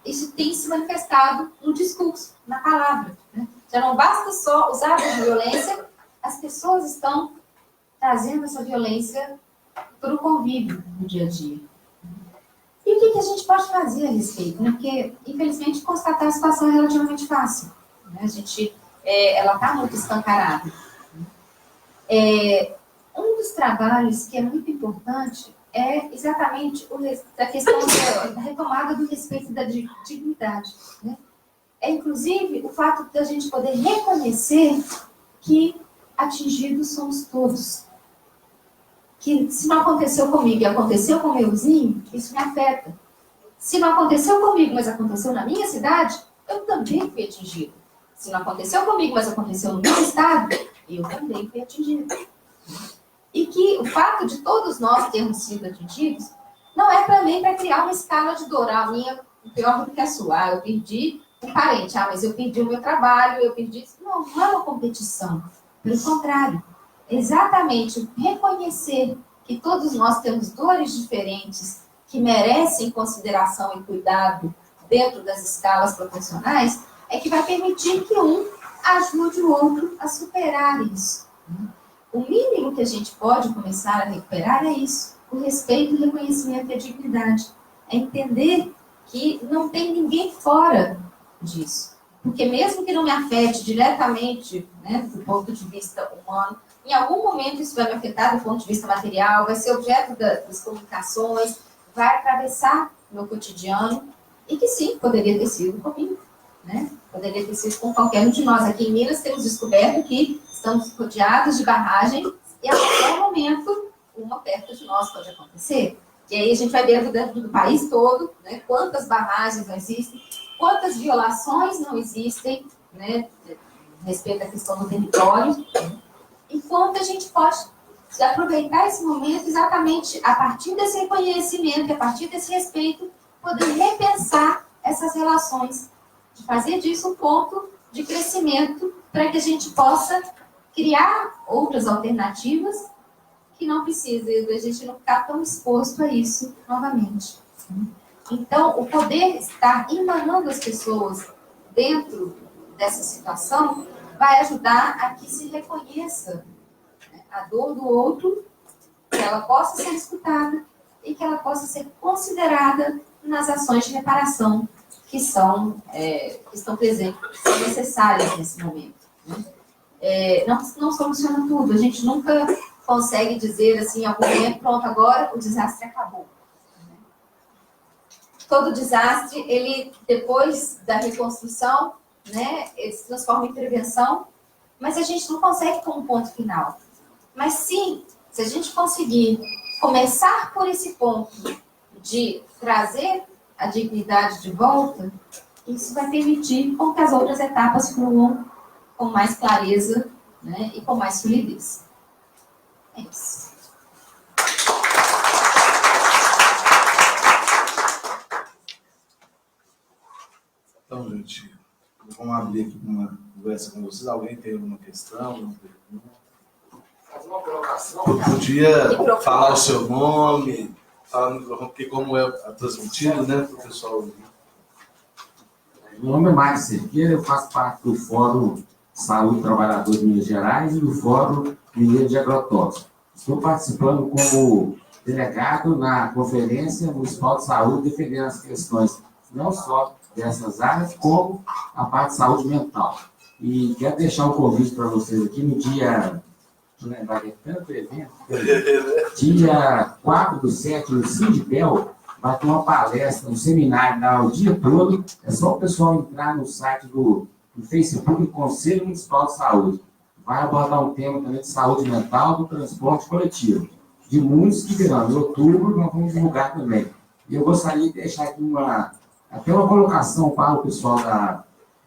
isso tem se manifestado no discurso, na palavra, né? Já não basta só usar a violência, as pessoas estão trazendo essa violência para o convívio no dia a dia. E o que a gente pode fazer a respeito? Né? Porque, infelizmente, constatar a situação é relativamente fácil. Né? Ela está muito escancarada. Um dos trabalhos que é muito importante é exatamente a questão da retomada do respeito da dignidade. Né? Inclusive, o fato da gente poder reconhecer que atingidos somos todos. Que se não aconteceu comigo e aconteceu com o meu vizinho, isso me afeta. Se não aconteceu comigo, mas aconteceu na minha cidade, eu também fui atingido. Se não aconteceu comigo, mas aconteceu no meu estado, eu também fui atingida. E que o fato de todos nós termos sido atingidos não é para mim para criar uma escala de dor. A minha é pior do que a sua. Ah, eu perdi um parente. Ah, mas eu perdi o meu trabalho, eu perdi... Não, não é uma competição. Pelo contrário. Exatamente reconhecer que todos nós temos dores diferentes que merecem consideração e cuidado dentro das escalas proporcionais é que vai permitir que um ajude o outro a superar isso. O mínimo que a gente pode começar a recuperar é isso, o respeito, o reconhecimento e a dignidade. É entender que não tem ninguém fora disso. Porque mesmo que não me afete diretamente, né, do ponto de vista humano, em algum momento isso vai me afetar do ponto de vista material, vai ser objeto das comunicações, vai atravessar o meu cotidiano, e que sim, poderia ter sido comigo, né? Poderia ter sido com qualquer um de nós. Aqui em Minas temos descoberto que estamos rodeados de barragem e a qualquer momento uma perto de nós pode acontecer. E aí a gente vai vendo dentro do país todo, né, quantas barragens não existem, quantas violações não existem, né, respeito à questão do território, e quanto a gente pode aproveitar esse momento exatamente a partir desse reconhecimento e a partir desse respeito, poder repensar essas relações, de fazer disso um ponto de crescimento para que a gente possa criar outras alternativas que não precisa, a gente não ficar tão exposto a isso novamente. Então, o poder estar emanando as pessoas dentro dessa situação vai ajudar a que se reconheça, né, a dor do outro, que ela possa ser escutada e que ela possa ser considerada nas ações de reparação que estão presentes, que são necessárias nesse momento. Né? Não soluciona tudo, a gente nunca consegue dizer assim, em algum momento, pronto, agora o desastre acabou. Todo desastre, ele, depois da reconstrução, né, ele se transforma em prevenção, mas a gente não consegue como ponto final. Mas sim, se a gente conseguir começar por esse ponto de trazer a dignidade de volta, isso vai permitir com que as outras etapas fluam com mais clareza, né, e com mais solidez. É isso.
Então, gente, vamos abrir aqui uma conversa com vocês. Alguém tem alguma questão, alguma pergunta?
Fazer uma colocação.
Podia falar o seu nome, falar no microfone, porque como é transmitido, né, para o pessoal ouvir.
Meu nome é Mário Cerqueira, eu faço parte do Fórum Saúde e Trabalhador de Minas Gerais e do Fórum Mineiro de Agrotóxicos. Estou participando como delegado na Conferência Municipal de Saúde, defendendo as questões não só dessas áreas, como a parte de saúde mental. E quero deixar um convite para vocês aqui no dia, deixa eu lembrar, é tanto evento, dia 4/7, no Sindipel, vai ter uma palestra, um seminário lá o dia todo. É só o pessoal entrar no site do Facebook, Conselho Municipal de Saúde. Vai abordar um tema também de saúde mental do transporte coletivo. De muitos que virão. Em outubro, nós vamos divulgar também. E eu gostaria de deixar aqui até uma colocação para o pessoal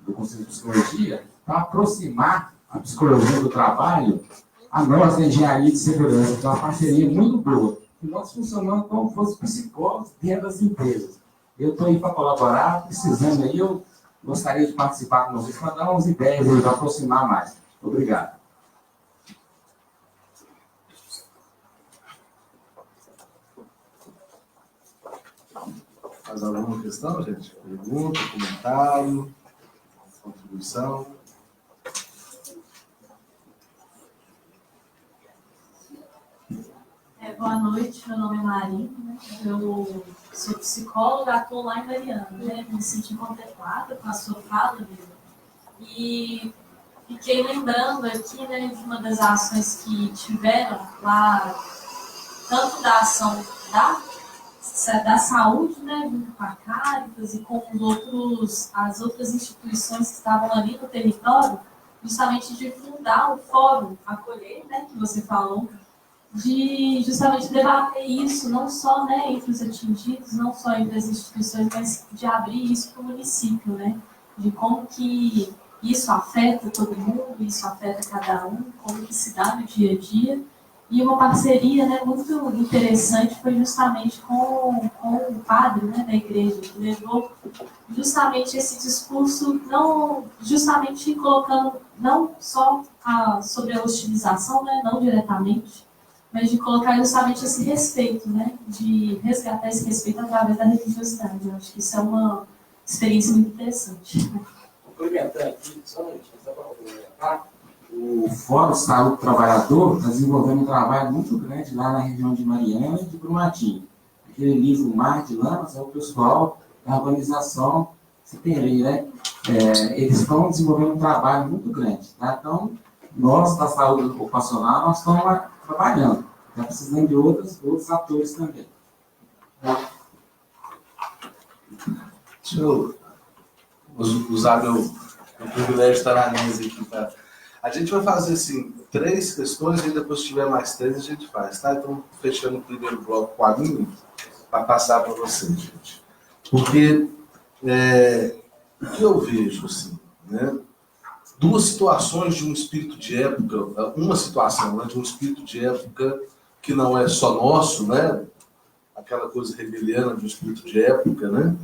do Conselho de Psicologia, para aproximar a psicologia do trabalho a nós, da engenharia de segurança, que é uma parceria muito boa. E nós funcionamos como se fossem psicólogos dentro das empresas. Eu estou aí para colaborar, precisando aí, eu gostaria de participar com vocês, para dar umas ideias aí, para aproximar mais. Obrigado.
Mais alguma questão, gente? Pergunta, comentário, contribuição?
Boa noite, meu nome é Marina, né? Eu sou psicóloga, atuo lá em Mariana, né? Me senti contemplada com a sua fala, Lila. E fiquei lembrando aqui, né, de uma das ações que tiveram lá, tanto da ação da saúde, né, junto com a Caritas e com as outras instituições que estavam ali no território, justamente de fundar o Fórum Acolher, né, que você falou, de justamente debater isso, não só, né, entre os atingidos, não só entre as instituições, mas de abrir isso para o município, né, de como que isso afeta todo mundo, isso afeta cada um, como que se dá no dia a dia. E uma parceria, né, muito interessante foi justamente com o padre, né, da igreja, que levou justamente esse discurso, não, justamente colocando não só sobre a hostilização, né, não diretamente, mas de colocar justamente esse respeito, né, de resgatar esse respeito através da religiosidade. Eu acho que isso é uma experiência muito interessante.
Complementando aqui, só um minutinho, só para complementar.
O Fórum Saúde do Trabalhador está desenvolvendo um trabalho muito grande lá na região de Mariana e de Brumadinho. Aquele livro Mar de Lamas é o pessoal da organização CPR, né? Eles estão desenvolvendo um trabalho muito grande. Tá? Então, nós da saúde ocupacional, nós estamos lá trabalhando. Está precisando de outros atores também.
Deixa eu usar meu privilégio de estar na mesa aqui, tá? A gente vai fazer, assim, 3 questões e depois, se tiver mais 3, a gente faz, tá? Então, fechando o primeiro bloco com a minha, para passar para vocês, gente. Porque o que eu vejo, assim, né? 2 situações de um espírito de época, uma situação, né, de um espírito de época que não é só nosso, né? Aquela coisa rebeliana de um espírito de época, né?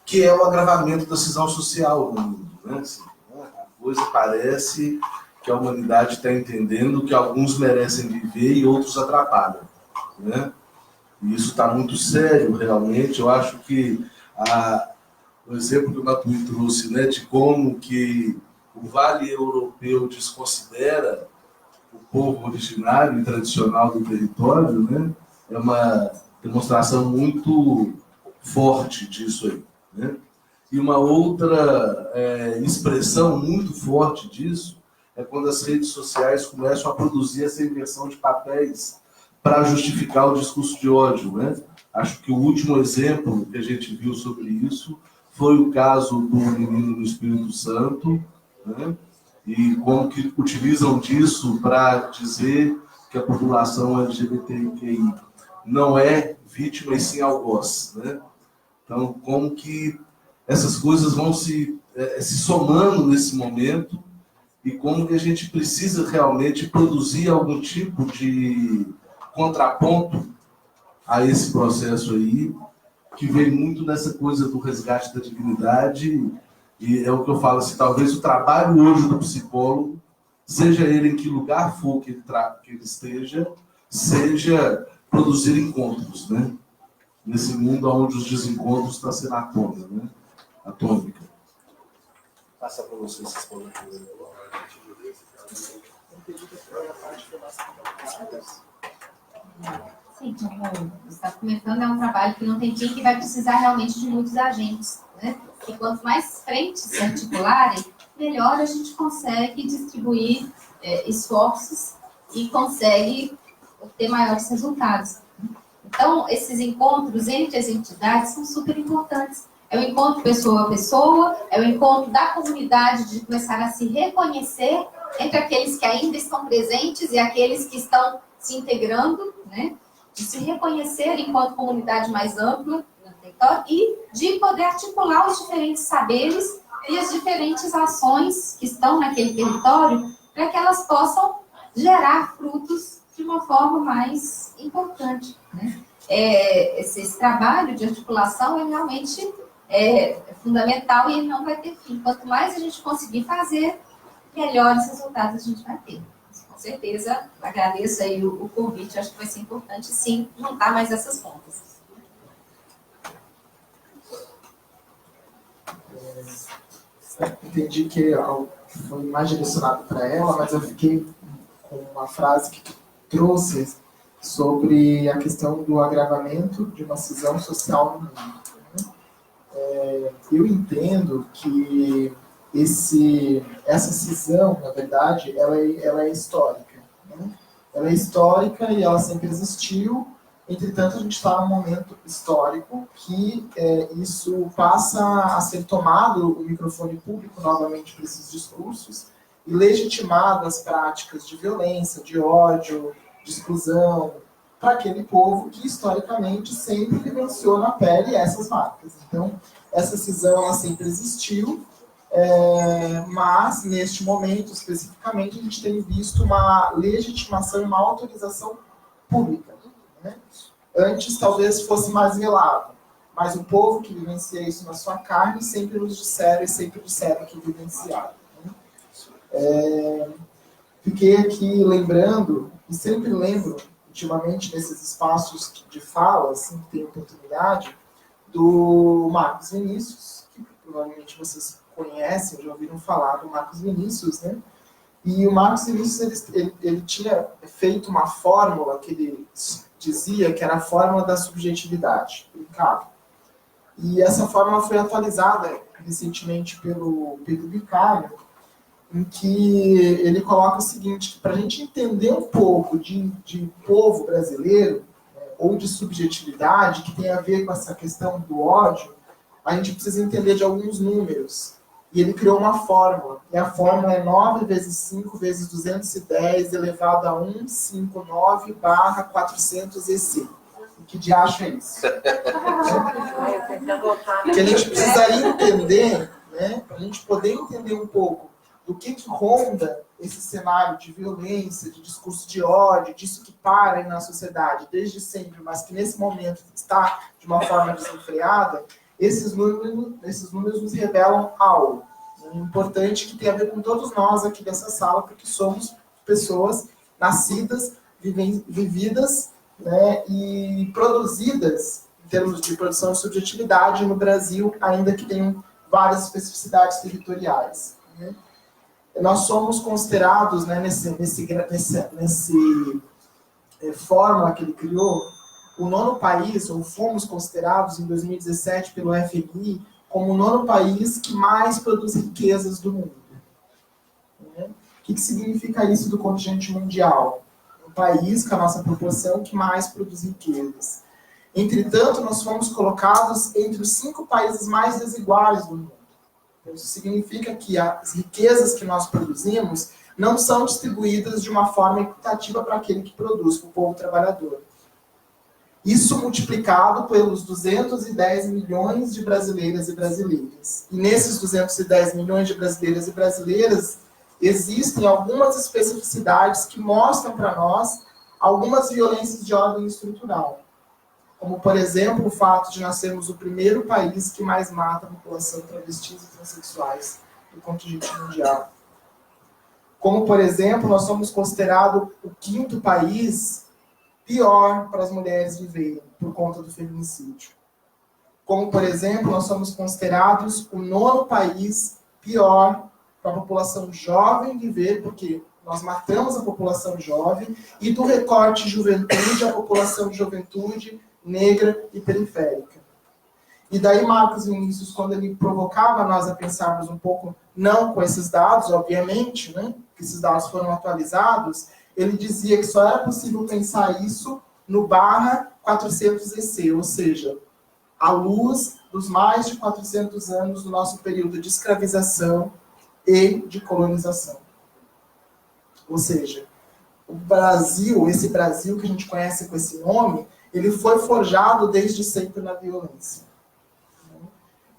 Que é o agravamento da cisão social no mundo, né? Assim, a coisa parece que a humanidade está entendendo que alguns merecem viver e outros atrapalham, né? E isso está muito sério, realmente. Eu acho que o exemplo que o Matuí trouxe, né, de como que o Vale Europeu desconsidera o povo originário e tradicional do território, né, é uma demonstração muito forte disso aí, né? E uma outra expressão muito forte disso é quando as redes sociais começam a produzir essa inversão de papéis para justificar o discurso de ódio, né? Acho que o último exemplo que a gente viu sobre isso foi o caso do menino do Espírito Santo, né? E como que utilizam disso para dizer que a população LGBTQI não é vítima e sim algoz, né? Então, como que essas coisas vão se somando nesse momento e como que a gente precisa realmente produzir algum tipo de contraponto a esse processo aí, que vem muito nessa coisa do resgate da dignidade, e é o que eu falo assim, talvez o trabalho hoje do psicólogo, seja ele em que lugar for que ele esteja, seja produzir encontros, né? Nesse mundo onde os desencontros estão sendo a tônica. Passa para vocês responder.
Sim, como você está comentando, é um trabalho que não tem fim, que vai precisar realmente de muitos agentes, né? E quanto mais frentes se articularem, melhor a gente consegue distribuir esforços e consegue obter maiores resultados. Então, esses encontros entre as entidades são super importantes. É o encontro pessoa a pessoa, é o encontro da comunidade de começar a se reconhecer entre aqueles que ainda estão presentes e aqueles que estão se integrando, né? De se reconhecer enquanto comunidade mais ampla no território e de poder articular os diferentes saberes e as diferentes ações que estão naquele território para que elas possam gerar frutos de uma forma mais importante, né? Esse trabalho de articulação é realmente fundamental e ele não vai ter fim. Quanto mais a gente conseguir fazer, melhores resultados a gente vai ter. Com certeza, agradeço aí o convite, acho que vai ser importante, sim, juntar mais essas pontas.
Entendi que foi mais direcionado para ela, mas eu fiquei com uma frase que tu trouxe sobre a questão do agravamento de uma cisão social no mundo. Eu entendo que essa cisão, na verdade, ela é histórica, né? Ela é histórica e ela sempre existiu. Entretanto, a gente está num momento histórico que isso passa a ser tomado, o microfone público novamente para esses discursos, e legitimado as práticas de violência, de ódio, de exclusão, para aquele povo que, historicamente, sempre vivenciou na pele essas marcas. Então, essa cisão ela sempre existiu, Mas, neste momento, especificamente, a gente tem visto uma legitimação e uma autorização pública, né? Antes, talvez, fosse mais velado, mas o povo que vivencia isso na sua carne sempre nos disseram e sempre disseram que vivenciaram, né? Fiquei aqui lembrando, e sempre lembro, ultimamente, nesses espaços de fala, assim, que tem oportunidade, do Marcos Vinícius, que provavelmente vocês conhecem, já ouviram falar do Marcos Vinícius, né? E o Marcos Vinícius, ele tinha feito uma fórmula que ele dizia que era a fórmula da subjetividade, brincava. E essa fórmula foi atualizada recentemente pelo Pedro Vicário, em que ele coloca o seguinte, para a gente entender um pouco de povo brasileiro, ou de subjetividade, que tem a ver com essa questão do ódio, a gente precisa entender de alguns números. E ele criou uma fórmula. E a fórmula é 9 vezes 5 vezes 210 elevado a 159 barra 400 EC. Que diacho é isso? Que a gente precisaria entender, né, para a gente poder entender um pouco do que ronda esse cenário de violência, de discurso de ódio, disso que para na sociedade desde sempre, mas que nesse momento está de uma forma desenfreada. Esses números nos revelam algo importante que tem a ver com todos nós aqui dessa sala, porque somos pessoas nascidas, vividas, né, e produzidas, em termos de produção e subjetividade, no Brasil, ainda que tenham várias especificidades territoriais, né. Nós somos considerados, né, nesse fórmula que ele criou, o 9º país, ou fomos considerados em 2017 pelo FMI, como o 9º país que mais produz riquezas do mundo. Né? O que significa isso do contingente mundial? Um país com a nossa proporção que mais produz riquezas. Entretanto, nós fomos colocados entre os 5 países mais desiguais do mundo. Isso significa que as riquezas que nós produzimos não são distribuídas de uma forma equitativa para aquele que produz, para o povo trabalhador. Isso multiplicado pelos 210 milhões de brasileiras e brasileiros. E nesses 210 milhões de brasileiras e brasileiras, existem algumas especificidades que mostram para nós algumas violências de ordem estrutural. Como, por exemplo, o fato de nós sermos o primeiro país que mais mata a população travestis e transexuais do contingente mundial. Como, por exemplo, nós somos considerados o 5º país pior para as mulheres viverem, por conta do feminicídio. Como, por exemplo, nós somos considerados o 9º país pior para a população jovem viver, porque nós matamos a população jovem, e do recorte juventude, a população de juventude negra e periférica. E daí Marcos Vinícius, quando ele provocava nós a pensarmos um pouco, não com esses dados, obviamente, né, que esses dados foram atualizados, ele dizia que só era possível pensar isso no barra 400 EC, ou seja, à luz dos mais de 400 anos do nosso período de escravização e de colonização. Ou seja, o Brasil, esse Brasil que a gente conhece com esse nome, ele foi forjado desde sempre na violência.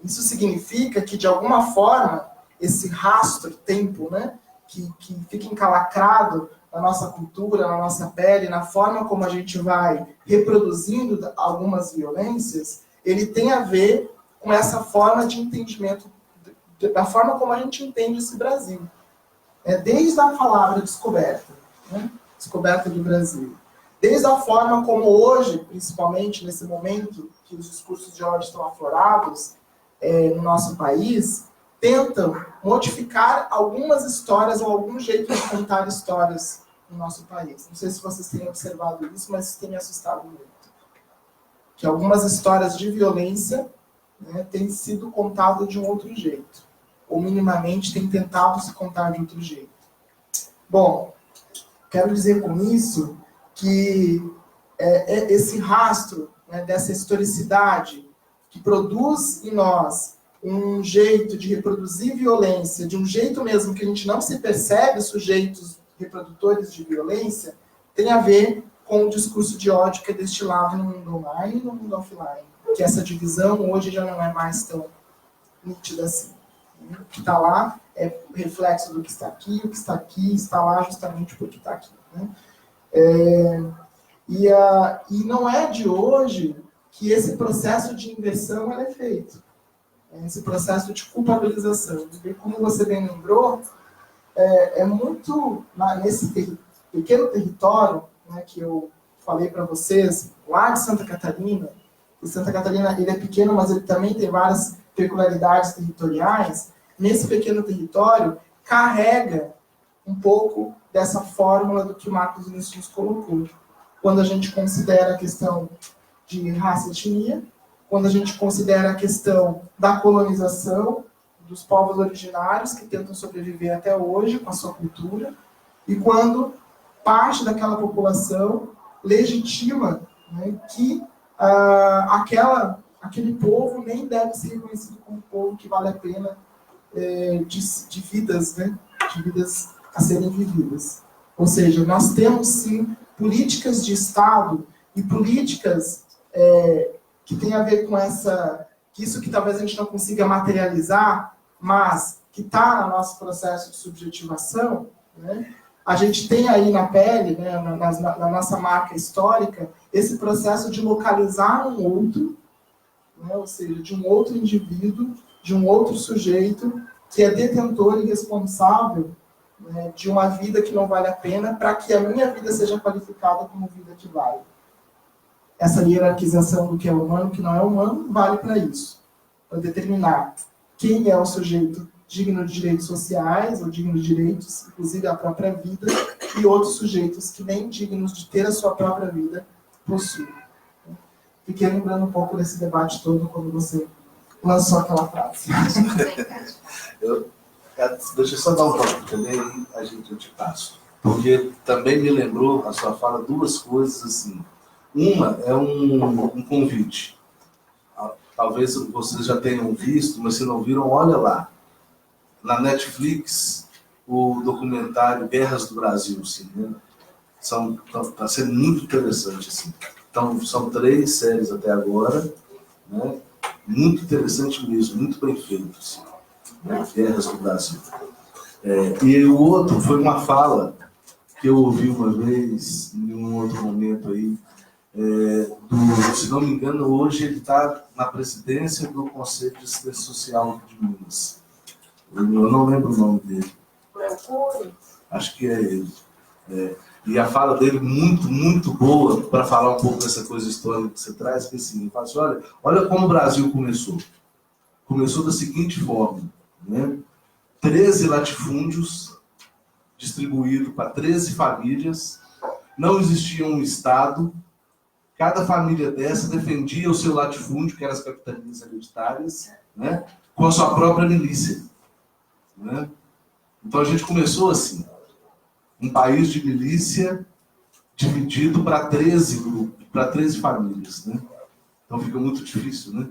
Isso significa que, de alguma forma, esse rastro, tempo, né, que fica encalacrado na nossa cultura, na nossa pele, na forma como a gente vai reproduzindo algumas violências, ele tem a ver com essa forma de entendimento, da forma como a gente entende esse Brasil. Desde a palavra descoberta, né, descoberta do Brasil. Desde a forma como hoje, principalmente nesse momento que os discursos de ódio estão aflorados no nosso país, tentam modificar algumas histórias ou algum jeito de contar histórias no nosso país. Não sei se vocês têm observado isso, mas isso tem me assustado muito. Que algumas histórias de violência, né, têm sido contadas de um outro jeito. Ou minimamente têm tentado se contar de outro jeito. Bom, quero dizer com isso que esse rastro, né, dessa historicidade que produz em nós um jeito de reproduzir violência, de um jeito mesmo que a gente não se percebe sujeitos reprodutores de violência, tem a ver com o discurso de ódio que é destilado no mundo online e no mundo offline. Que essa divisão hoje já não é mais tão nítida assim. O que está lá é reflexo do que está aqui, o que está aqui está lá justamente porque está aqui. Né? E não é de hoje que esse processo de inversão é feito. Esse processo de culpabilização. E como você bem lembrou, é muito nesse pequeno território, né, que eu falei para vocês, lá de Santa Catarina. E Santa Catarina ele é pequeno, mas ele também tem várias peculiaridades territoriais. Nesse pequeno território, carrega um pouco dessa fórmula do que o Marcos Vinícius colocou. Quando a gente considera a questão de raça e etnia, quando a gente considera a questão da colonização dos povos originários que tentam sobreviver até hoje com a sua cultura, e quando parte daquela população legitima, né, que aquele povo nem deve ser reconhecido como um povo que vale a pena de vidas, né, de vidas a serem vividas. Ou seja, nós temos sim políticas de Estado e políticas que têm a ver com isso que talvez a gente não consiga materializar, mas que está no nosso processo de subjetivação, né? A gente tem aí na pele, né, na nossa marca histórica, esse processo de localizar um outro, né, ou seja, de um outro indivíduo, de um outro sujeito, que é detentor e responsável, né, de uma vida que não vale a pena, para que a minha vida seja qualificada como vida que vale. Essa hierarquização do que é humano e do que não é humano vale para isso, para determinar quem é o sujeito digno de direitos sociais, ou digno de direitos, inclusive a própria vida, e outros sujeitos que nem dignos de ter a sua própria vida possuem. Fiquei lembrando um pouco desse debate todo quando você lançou aquela frase.
Deixa eu só dar um toque também, aí eu te passo. Porque também me lembrou, a sua fala, duas coisas assim. Uma é um convite. Talvez vocês já tenham visto, mas se não viram, olha lá. Na Netflix, o documentário Guerras do Brasil, assim, né? Está sendo muito interessante. Assim. Então, são 3 séries até agora, né? Muito interessante mesmo, muito bem feito. Assim, né? Guerras do Brasil. E o outro foi uma fala que eu ouvi uma vez, em um outro momento aí, se não me engano, hoje ele está na presidência do Conselho de Assistência Social de Minas. Eu não lembro o nome dele. Acho que é ele. E a fala dele muito, muito boa para falar um pouco dessa coisa histórica que você traz, que assim, ele fala assim, olha como o Brasil começou. Começou da seguinte forma, né? 13 latifúndios distribuídos para 13 famílias, não existia um Estado, cada família dessa defendia o seu latifúndio, que eram as capitanias hereditárias, né? Com a sua própria milícia. Né? Então a gente começou assim, um país de milícia dividido para 13 grupos, para 13 famílias, né? Então fica muito difícil, né?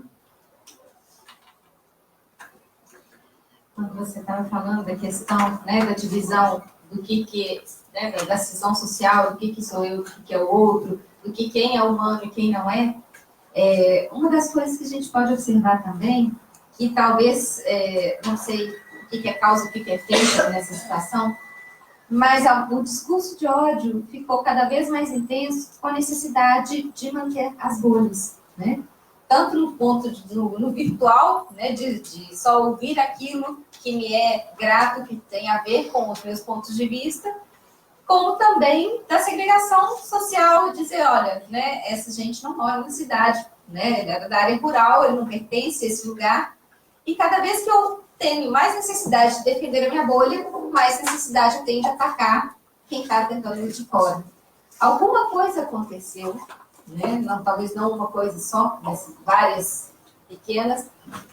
Quando você estava falando da questão, né, da divisão do que né, da cisão social, do que sou eu, do que é o outro, do que quem é humano e quem não é, uma das coisas que a gente pode observar também, que talvez, não sei o que é causa, o que é efeito nessa situação, mas o discurso de ódio ficou cada vez mais intenso com a necessidade de manter as bolhas, né? Tanto no ponto no virtual, né, de só ouvir aquilo que me é grato, que tem a ver com os meus pontos de vista, como também da segregação social, dizer, olha, né, essa gente não mora na cidade, né, é da área rural, ele não pertence a esse lugar, e cada vez que eu tenho mais necessidade de defender a minha bolha, mais necessidade eu tenho de atacar quem está tentando ir de fora. Alguma coisa aconteceu, né? Não, talvez não uma coisa só, mas várias pequenas,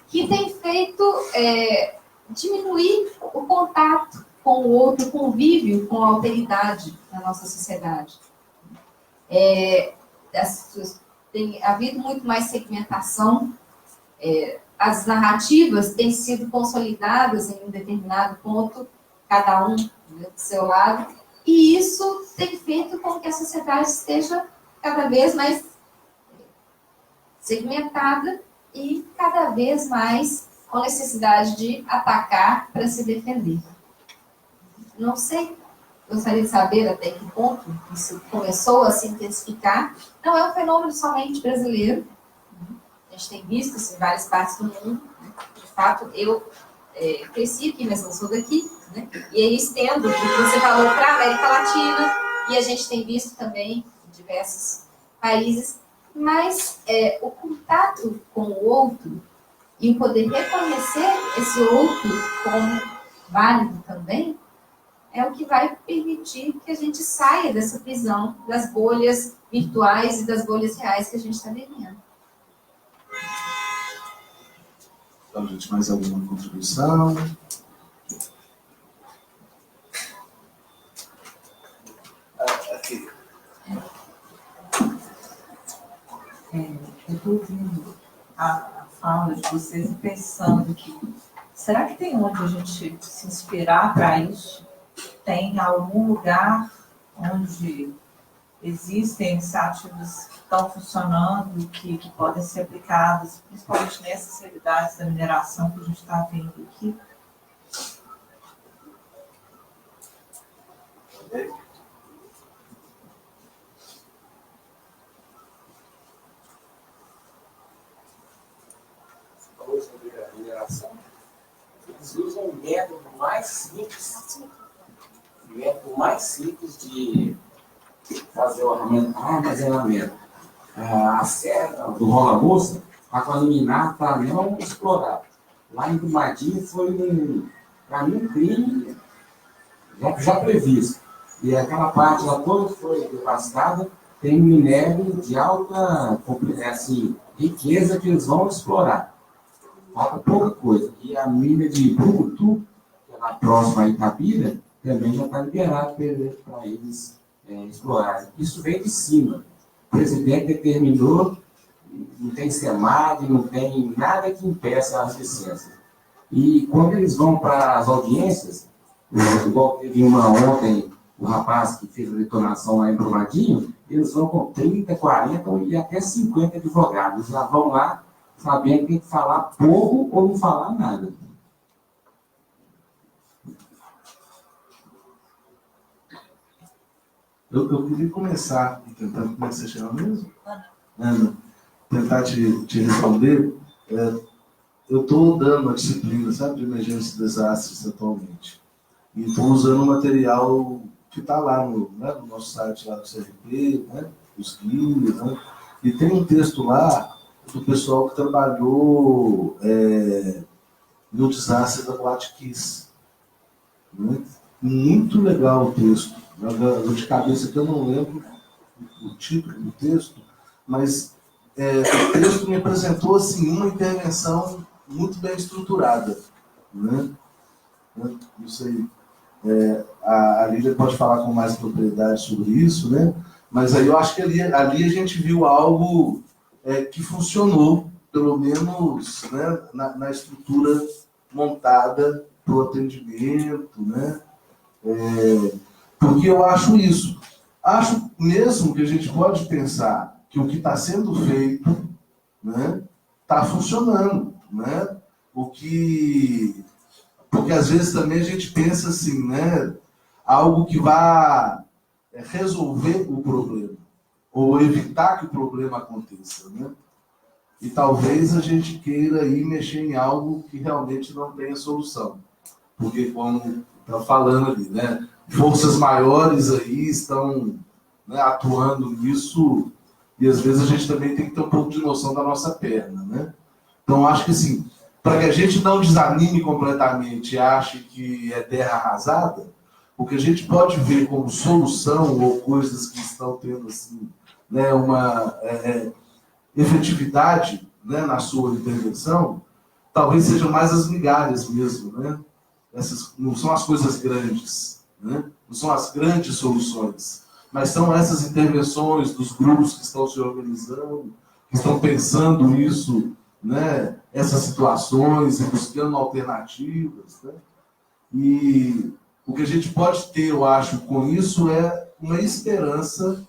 que tem feito diminuir o contato com o outro, o convívio com a alteridade na nossa sociedade. Tem havido muito mais segmentação, as narrativas têm sido consolidadas em um determinado ponto, cada um, né, do seu lado, e isso tem feito com que a sociedade esteja cada vez mais segmentada e cada vez mais com necessidade de atacar para se defender. Não sei, gostaria de saber até que ponto isso começou a se intensificar. Não é um fenômeno somente brasileiro. A gente tem visto isso em várias partes do mundo. De fato, eu cresci aqui, mas não sou daqui. Né? E aí estendo o que você falou para a América Latina, e a gente tem visto também em diversos países. Mas o contato com o outro e o poder reconhecer esse outro como válido também é o que vai permitir que a gente saia dessa prisão das bolhas virtuais e das bolhas reais que a gente está vivendo.
Então, gente, mais alguma contribuição? Aqui.
Eu estou ouvindo a fala de vocês e pensando que será que tem onde a gente se inspirar para isso? Tem algum lugar onde existem iniciativas que estão funcionando, que podem ser aplicadas, principalmente nessas realidades da mineração que a gente está vendo aqui?
Sobre a mineração, eles usam o método mais simples de fazer o armazenamento. A serra do Rola Moça está com a liminar para não explorar. Lá em Brumadinho foi, para mim, um crime já previsto. E aquela parte lá toda foi devastada, tem minério de alta riqueza que eles vão explorar. Falta pouca coisa. E a mina de Brucutu, que é na próxima a Itabira, também já está liberado para eles explorarem. Isso veio de cima. O presidente determinou, não tem SEMAD, não tem nada que impeça as licenças. E quando eles vão para as audiências, igual teve uma ontem, o rapaz que fez a detonação lá em Brumadinho, eles vão com 30, 40 e até 50 advogados. Eles já vão lá sabendo que tem que falar pouco ou não falar nada.
Eu queria começar, tentando, como é que você chama mesmo? Ana. Tentar te responder. Eu estou dando a disciplina, sabe, de emergência e desastres atualmente. E estou usando o material que está lá no nosso site lá do CRP, né, os guias, né, e tem um texto lá do pessoal que trabalhou no desastre da Boate Kiss. Né? Muito legal o texto. De cabeça que eu não lembro o título do texto, mas o texto me apresentou assim, uma intervenção muito bem estruturada. Né? Não sei, a Lília pode falar com mais propriedade sobre isso, né? Mas aí eu acho que ali a gente viu algo que funcionou, pelo menos, né, na estrutura montada para o atendimento, né? Porque eu acho isso. Acho mesmo que a gente pode pensar que o que está sendo feito, né, está funcionando. Né? Porque às vezes também a gente pensa assim, né, algo que vai resolver o problema, ou evitar que o problema aconteça. Né? E talvez a gente queira ir mexer em algo que realmente não tenha solução. Porque, como está falando ali, né, forças maiores aí estão, né, atuando nisso, e às vezes a gente também tem que ter um pouco de noção da nossa perna. Né? Então, acho que assim, para que a gente não desanime completamente e ache que é terra arrasada, o que a gente pode ver como solução ou coisas que estão tendo assim, né, uma efetividade, né, na sua intervenção, talvez sejam mais as migalhas mesmo. Né? Essas não são as coisas grandes, né? Não são as grandes soluções, mas são essas intervenções dos grupos que estão se organizando, que estão pensando isso, né? Essas situações e buscando alternativas. Né? E o que a gente pode ter, eu acho, com isso é uma esperança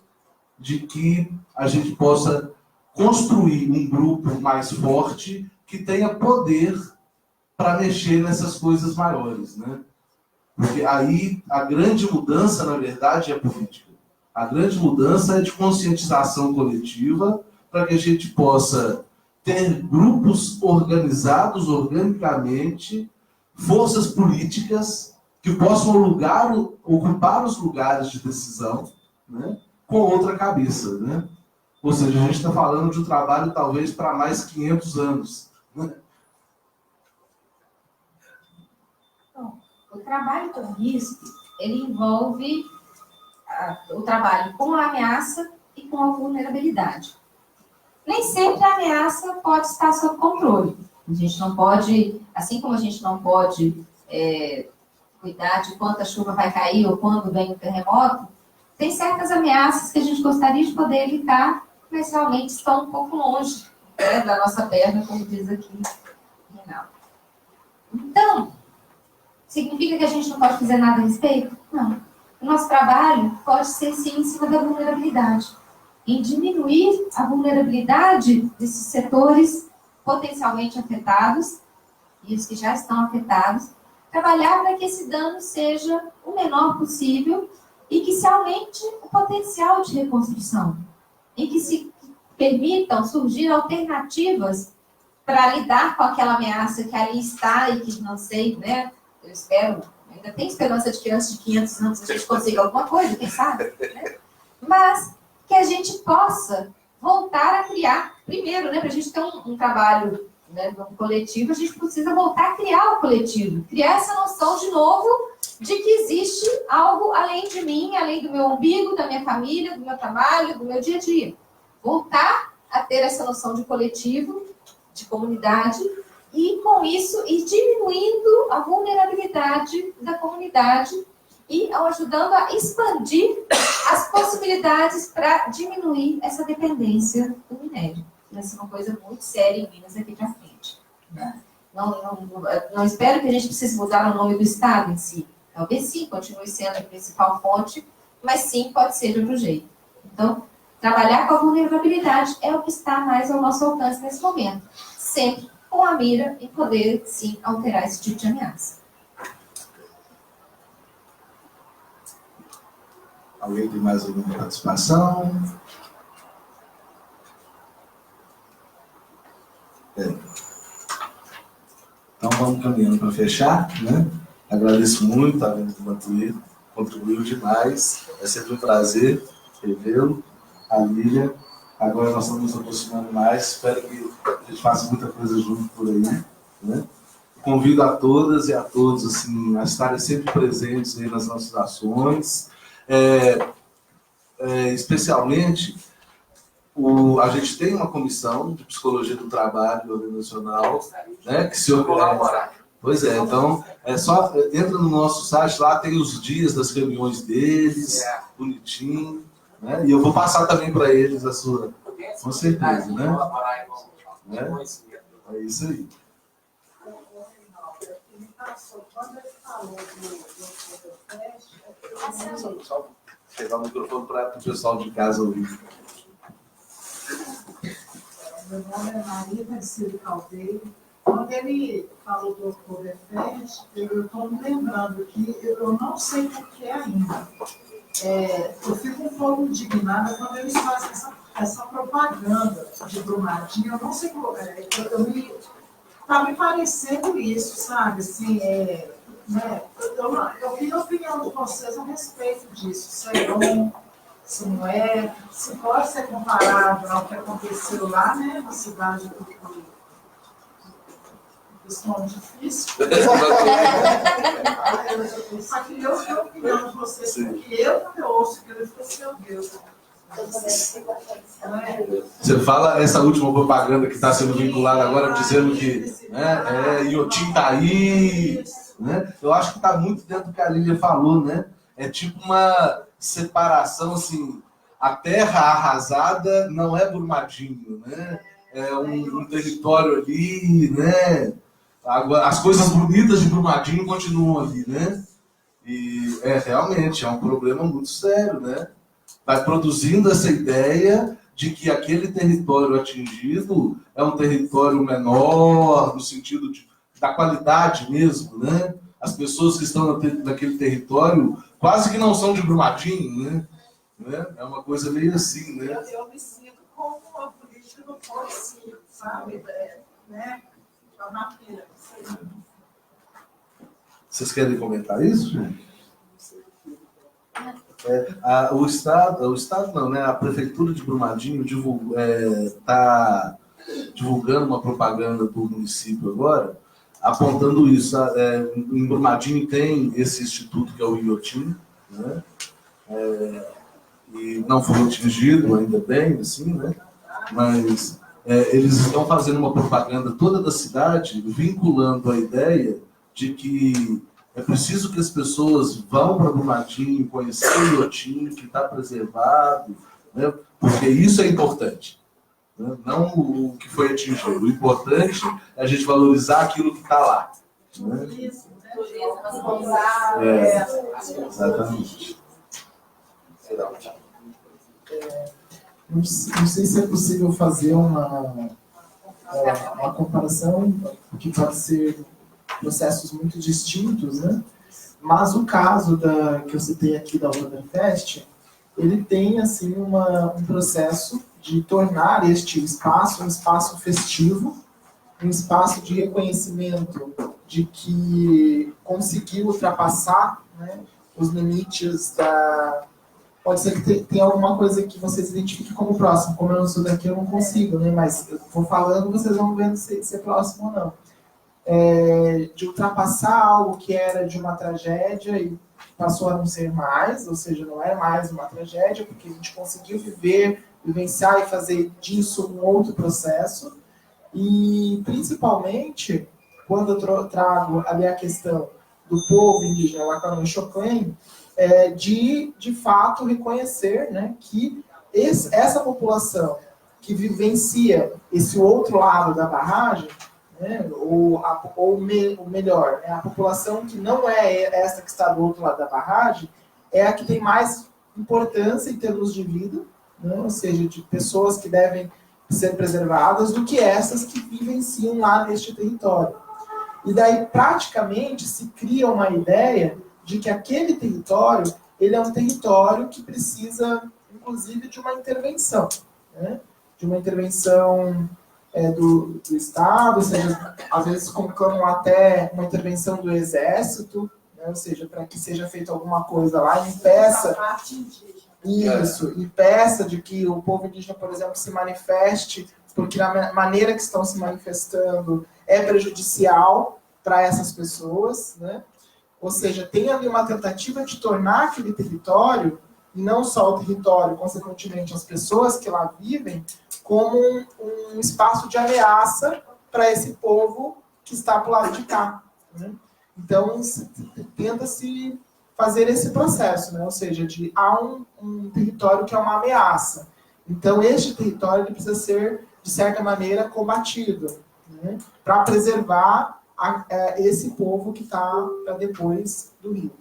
de que a gente possa construir um grupo mais forte que tenha poder para mexer nessas coisas maiores, né? Porque aí a grande mudança, na verdade, é política. A grande mudança é de conscientização coletiva para que a gente possa ter grupos organizados organicamente, forças políticas que possam ocupar os lugares de decisão, né, com outra cabeça, né? Ou seja, a gente está falando de um trabalho talvez para mais 500 anos. Né?
O trabalho com risco, ele envolve o trabalho com a ameaça e com a vulnerabilidade. Nem sempre a ameaça pode estar sob controle. A gente não pode, assim como a gente não pode cuidar de quanta chuva vai cair ou quando vem o terremoto, tem certas ameaças que a gente gostaria de poder evitar, mas realmente estão um pouco longe, né, da nossa perna, como diz aqui Reinaldo. Então, significa que a gente não pode fazer nada a respeito? Não. O nosso trabalho pode ser, sim, em cima da vulnerabilidade. Em diminuir a vulnerabilidade desses setores potencialmente afetados, e os que já estão afetados, trabalhar para que esse dano seja o menor possível e que se aumente o potencial de reconstrução, e que se permitam surgir alternativas para lidar com aquela ameaça que ali está e que não sei, né? Eu espero, ainda tem esperança de que antes de 500 anos a gente consiga alguma coisa, quem sabe? Né? Mas que a gente possa voltar a criar, primeiro, né, para a gente ter um trabalho, né, um coletivo, a gente precisa voltar a criar o coletivo, criar essa noção de novo de que existe algo além de mim, além do meu umbigo, da minha família, do meu trabalho, do meu dia a dia. Voltar a ter essa noção de coletivo, de comunidade, e com isso ir diminuindo a vulnerabilidade da comunidade e ajudando a expandir as possibilidades para diminuir essa dependência do minério. Vai ser uma coisa muito séria em Minas aqui para frente. Né? Não espero que a gente precise mudar o nome do estado em si. Talvez sim, continue sendo a principal fonte, mas sim, pode ser de outro jeito. Então, trabalhar com a vulnerabilidade é o que está mais ao nosso alcance nesse momento. Sempre com a mira em poder, sim, alterar esse tipo de ameaça.
Alguém tem mais alguma participação? Então vamos caminhando para fechar, né? Agradeço muito a Avenida do Matuído, contribuiu demais, é sempre um prazer revê-lo, a Lília. Agora nós estamos nos aproximando mais, espero que a gente faça muita coisa junto por aí, né? Convido a todas e a todos assim, a estarem sempre presentes aí nas nossas ações. Especialmente, a gente tem uma comissão de psicologia do trabalho organizacional, né, que se organiza. Pois é, então, só entra no nosso site, lá tem os dias das reuniões deles, bonitinho, né, e eu vou passar também para eles a sua, com certeza, né? É isso aí.
Quando ele falou do
Só pegar o microfone para o pessoal de casa ouvir.
Meu nome é Maria Marcelo Caldeiro. Quando ele falou do Oktoberfest, eu estou me lembrando que eu não sei por que ainda. Eu fico um pouco indignada quando eles fazem essa propaganda de Brumadinho. Eu não sei como. Está me parecendo isso, sabe? Assim, né? Eu queria a opinião de vocês a respeito disso. Se é bom, se não é, se pode ser comparado ao que aconteceu lá, né, na cidade do Estômago Difícil. Eu só queria ouvir a opinião de vocês, porque eu, quando eu ouço aquilo, eu fico assim, meu Deus.
Você fala essa última propaganda que está sendo vinculada agora, dizendo que, né, Iotim tá aí, né? Eu acho que está muito dentro do que a Lília falou, né? É tipo uma separação, assim, a terra arrasada não é Brumadinho, né? É um território ali, né? As coisas bonitas de Brumadinho continuam ali, né? E realmente é um problema muito sério, né? Vai produzindo essa ideia de que aquele território atingido é um território menor, no sentido de da qualidade mesmo, né? As pessoas que estão naquele território quase que não são de Brumadinho, né? É uma coisa meio assim, né?
Eu me sinto como uma política do povo, sabe? Né? É uma pena.
Vocês querem comentar isso, gente? O Estado não, né? A Prefeitura de Brumadinho está divulgando uma propaganda do município agora, apontando isso. Em Brumadinho tem esse instituto que é o IOTIM, né? E não foi atingido, ainda bem, assim, né? Mas eles estão fazendo uma propaganda toda da cidade, vinculando a ideia de que é preciso que as pessoas vão para Brumadinho, conhecer o Iotim, que está preservado, né? Porque isso é importante, né? Não o que foi atingido. O importante é a gente valorizar aquilo que está lá, né? Exatamente.
Não sei se é possível fazer uma comparação, que pode ser processos muito distintos, né? Mas o caso que eu citei aqui da Oktoberfest, ele tem assim um processo de tornar este espaço um espaço festivo, um espaço de reconhecimento de que conseguiu ultrapassar, né, os limites da... Pode ser que tenha alguma coisa que vocês identifiquem como próximo. Como eu não sou daqui, eu não consigo, né? Mas eu vou falando, vocês vão vendo se é próximo ou não. De ultrapassar algo que era de uma tragédia e passou a não ser mais, ou seja, não é mais uma tragédia, porque a gente conseguiu vivenciar e fazer disso um outro processo. E, principalmente, quando eu trago ali a questão do povo indígena Lacanoe-Choclen, de fato reconhecer, né, que essa população que vivencia esse outro lado da barragem, né, ou melhor, a população que não é essa que está do outro lado da barragem, é a que tem mais importância em termos de vida, né, ou seja, de pessoas que devem ser preservadas, do que essas que vivenciam lá neste território. E daí, praticamente, se cria uma ideia de que aquele território, ele é um território que precisa, inclusive, de uma intervenção, né? De uma intervenção do Estado, ou seja, às vezes conclamam até uma intervenção do Exército, né? Ou seja, para que seja feita alguma coisa lá, impeça de que o povo indígena, por exemplo, se manifeste, porque a maneira que estão se manifestando é prejudicial para essas pessoas, né? Ou seja, tem ali uma tentativa de tornar aquele território, e não só o território, consequentemente as pessoas que lá vivem, como um espaço de ameaça para esse povo que está do lado de cá, né? Então, tenta-se fazer esse processo, né? Ou seja, há um território que é uma ameaça. Então, este território ele precisa ser, de certa maneira, combatido, né? Para preservar esse povo que está depois do rio.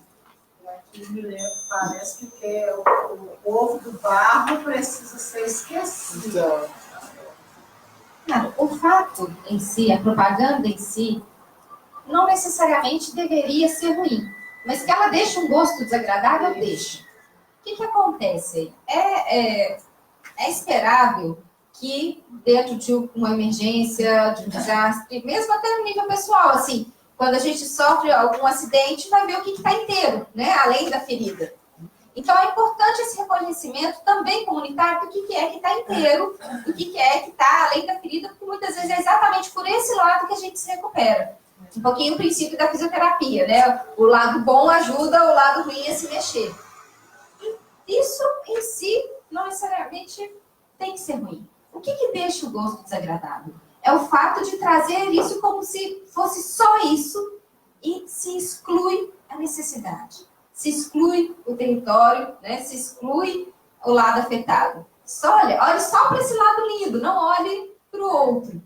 Aqui me lembro, parece que o povo do barro precisa ser esquecido.
Então,
não, o fato em si, a propaganda em si, não necessariamente deveria ser ruim, mas que ela deixa um gosto desagradável, deixa. O que acontece? É esperável que dentro de uma emergência, de um desastre, mesmo até no nível pessoal, assim, quando a gente sofre algum acidente, vai ver o que está inteiro, né, além da ferida. Então, é importante esse reconhecimento também comunitário do que é que está inteiro, do que é que está além da ferida, porque muitas vezes é exatamente por esse lado que a gente se recupera. Um pouquinho o princípio da fisioterapia, né? O lado bom ajuda o lado ruim a se mexer. E isso, em si, não necessariamente tem que ser ruim. O que deixa o gosto desagradável? É o fato de trazer isso como se fosse só isso e se exclui a necessidade. Se exclui o território, né? Se exclui o lado afetado. Olhe só para esse lado lindo, não olhe para o outro.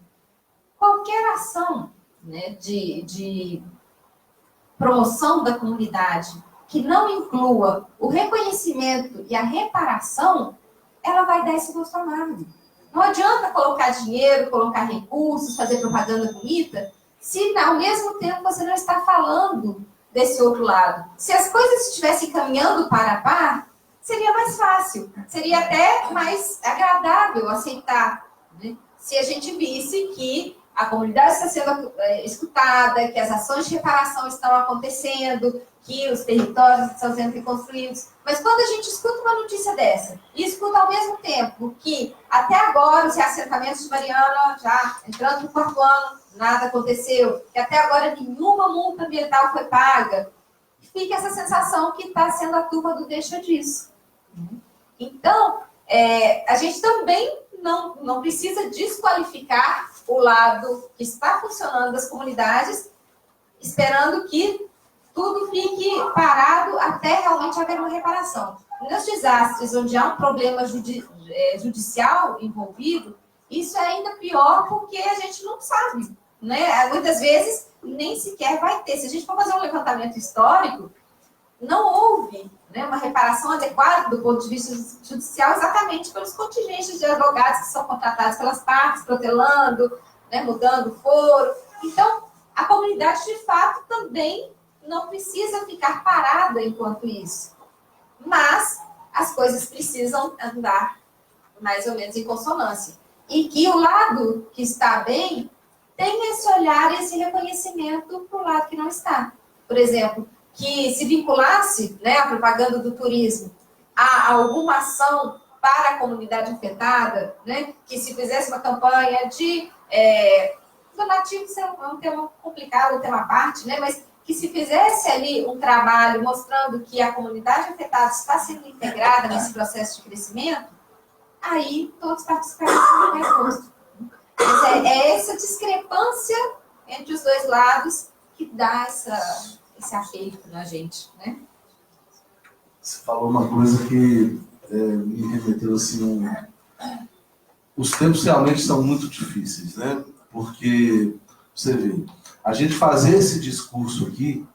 Qualquer ação, né, de promoção da comunidade que não inclua o reconhecimento e a reparação, ela vai dar esse gosto amargo. Não adianta colocar dinheiro, colocar recursos, fazer propaganda bonita, se ao mesmo tempo você não está falando desse outro lado. Se as coisas estivessem caminhando para a par, seria mais fácil, seria até mais agradável aceitar, né? Se a gente visse que a comunidade está sendo escutada, que as ações de reparação estão acontecendo, que os territórios estão sendo reconstruídos. Mas quando a gente escuta uma notícia dessa, e escuta ao mesmo tempo que até agora os reassentamentos de Mariana já entrando no 4º ano, nada aconteceu, que até agora nenhuma multa ambiental foi paga, fica essa sensação que está sendo a turma do deixa disso. Então, a gente também não precisa desqualificar o lado que está funcionando das comunidades, esperando que tudo fique parado até realmente haver uma reparação. Nos desastres onde há um problema judicial envolvido, isso é ainda pior porque a gente não sabe, né? Muitas vezes nem sequer vai ter. Se a gente for fazer um levantamento histórico, não houve, né, uma reparação adequada do ponto de vista judicial exatamente pelos contingentes de advogados que são contratados pelas partes, protelando, né, mudando o foro. Então, a comunidade, de fato, também não precisa ficar parada enquanto isso. Mas as coisas precisam andar mais ou menos em consonância. E que o lado que está bem tenha esse olhar, esse reconhecimento para o lado que não está. Por exemplo, que se vinculasse, né, a propaganda do turismo a alguma ação para a comunidade afetada, né, que se fizesse uma campanha de donativos, é um tema complicado, um tema à parte, né, mas que se fizesse ali um trabalho mostrando que a comunidade afetada está sendo integrada nesse processo de crescimento, aí todos participariam do mesmo gosto. Mas é essa discrepância entre os dois lados que dá esse afeto na gente, né?
Você falou uma coisa que me remeteu assim... Os tempos realmente são muito difíceis, né? Porque, você vê, a gente fazer esse discurso aqui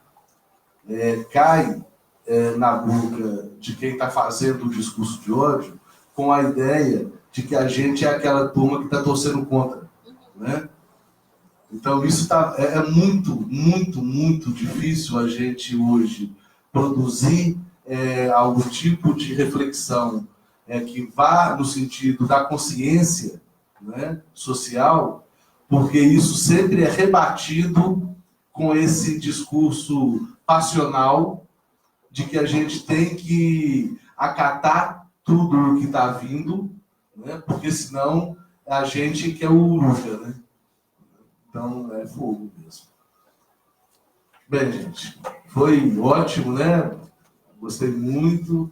cai na boca de quem está fazendo o discurso de ódio com a ideia de que a gente é aquela turma que está torcendo contra, né? Então, isso é muito, muito, muito difícil a gente hoje produzir algum tipo de reflexão que vá no sentido da consciência, né, social, porque isso sempre é rebatido com esse discurso passional de que a gente tem que acatar tudo o que está vindo, né, porque senão a gente quer o Uruja, né? Então, é fogo mesmo. Bem, gente, foi ótimo, né? Gostei muito.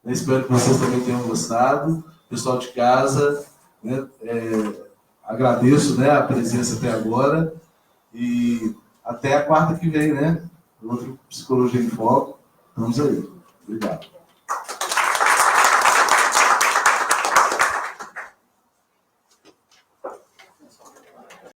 Espero que vocês também tenham gostado. Pessoal de casa, né? Agradeço, né, a presença até agora. E até a quarta que vem, né? Outro Psicologia em Foco. Vamos aí. Obrigado.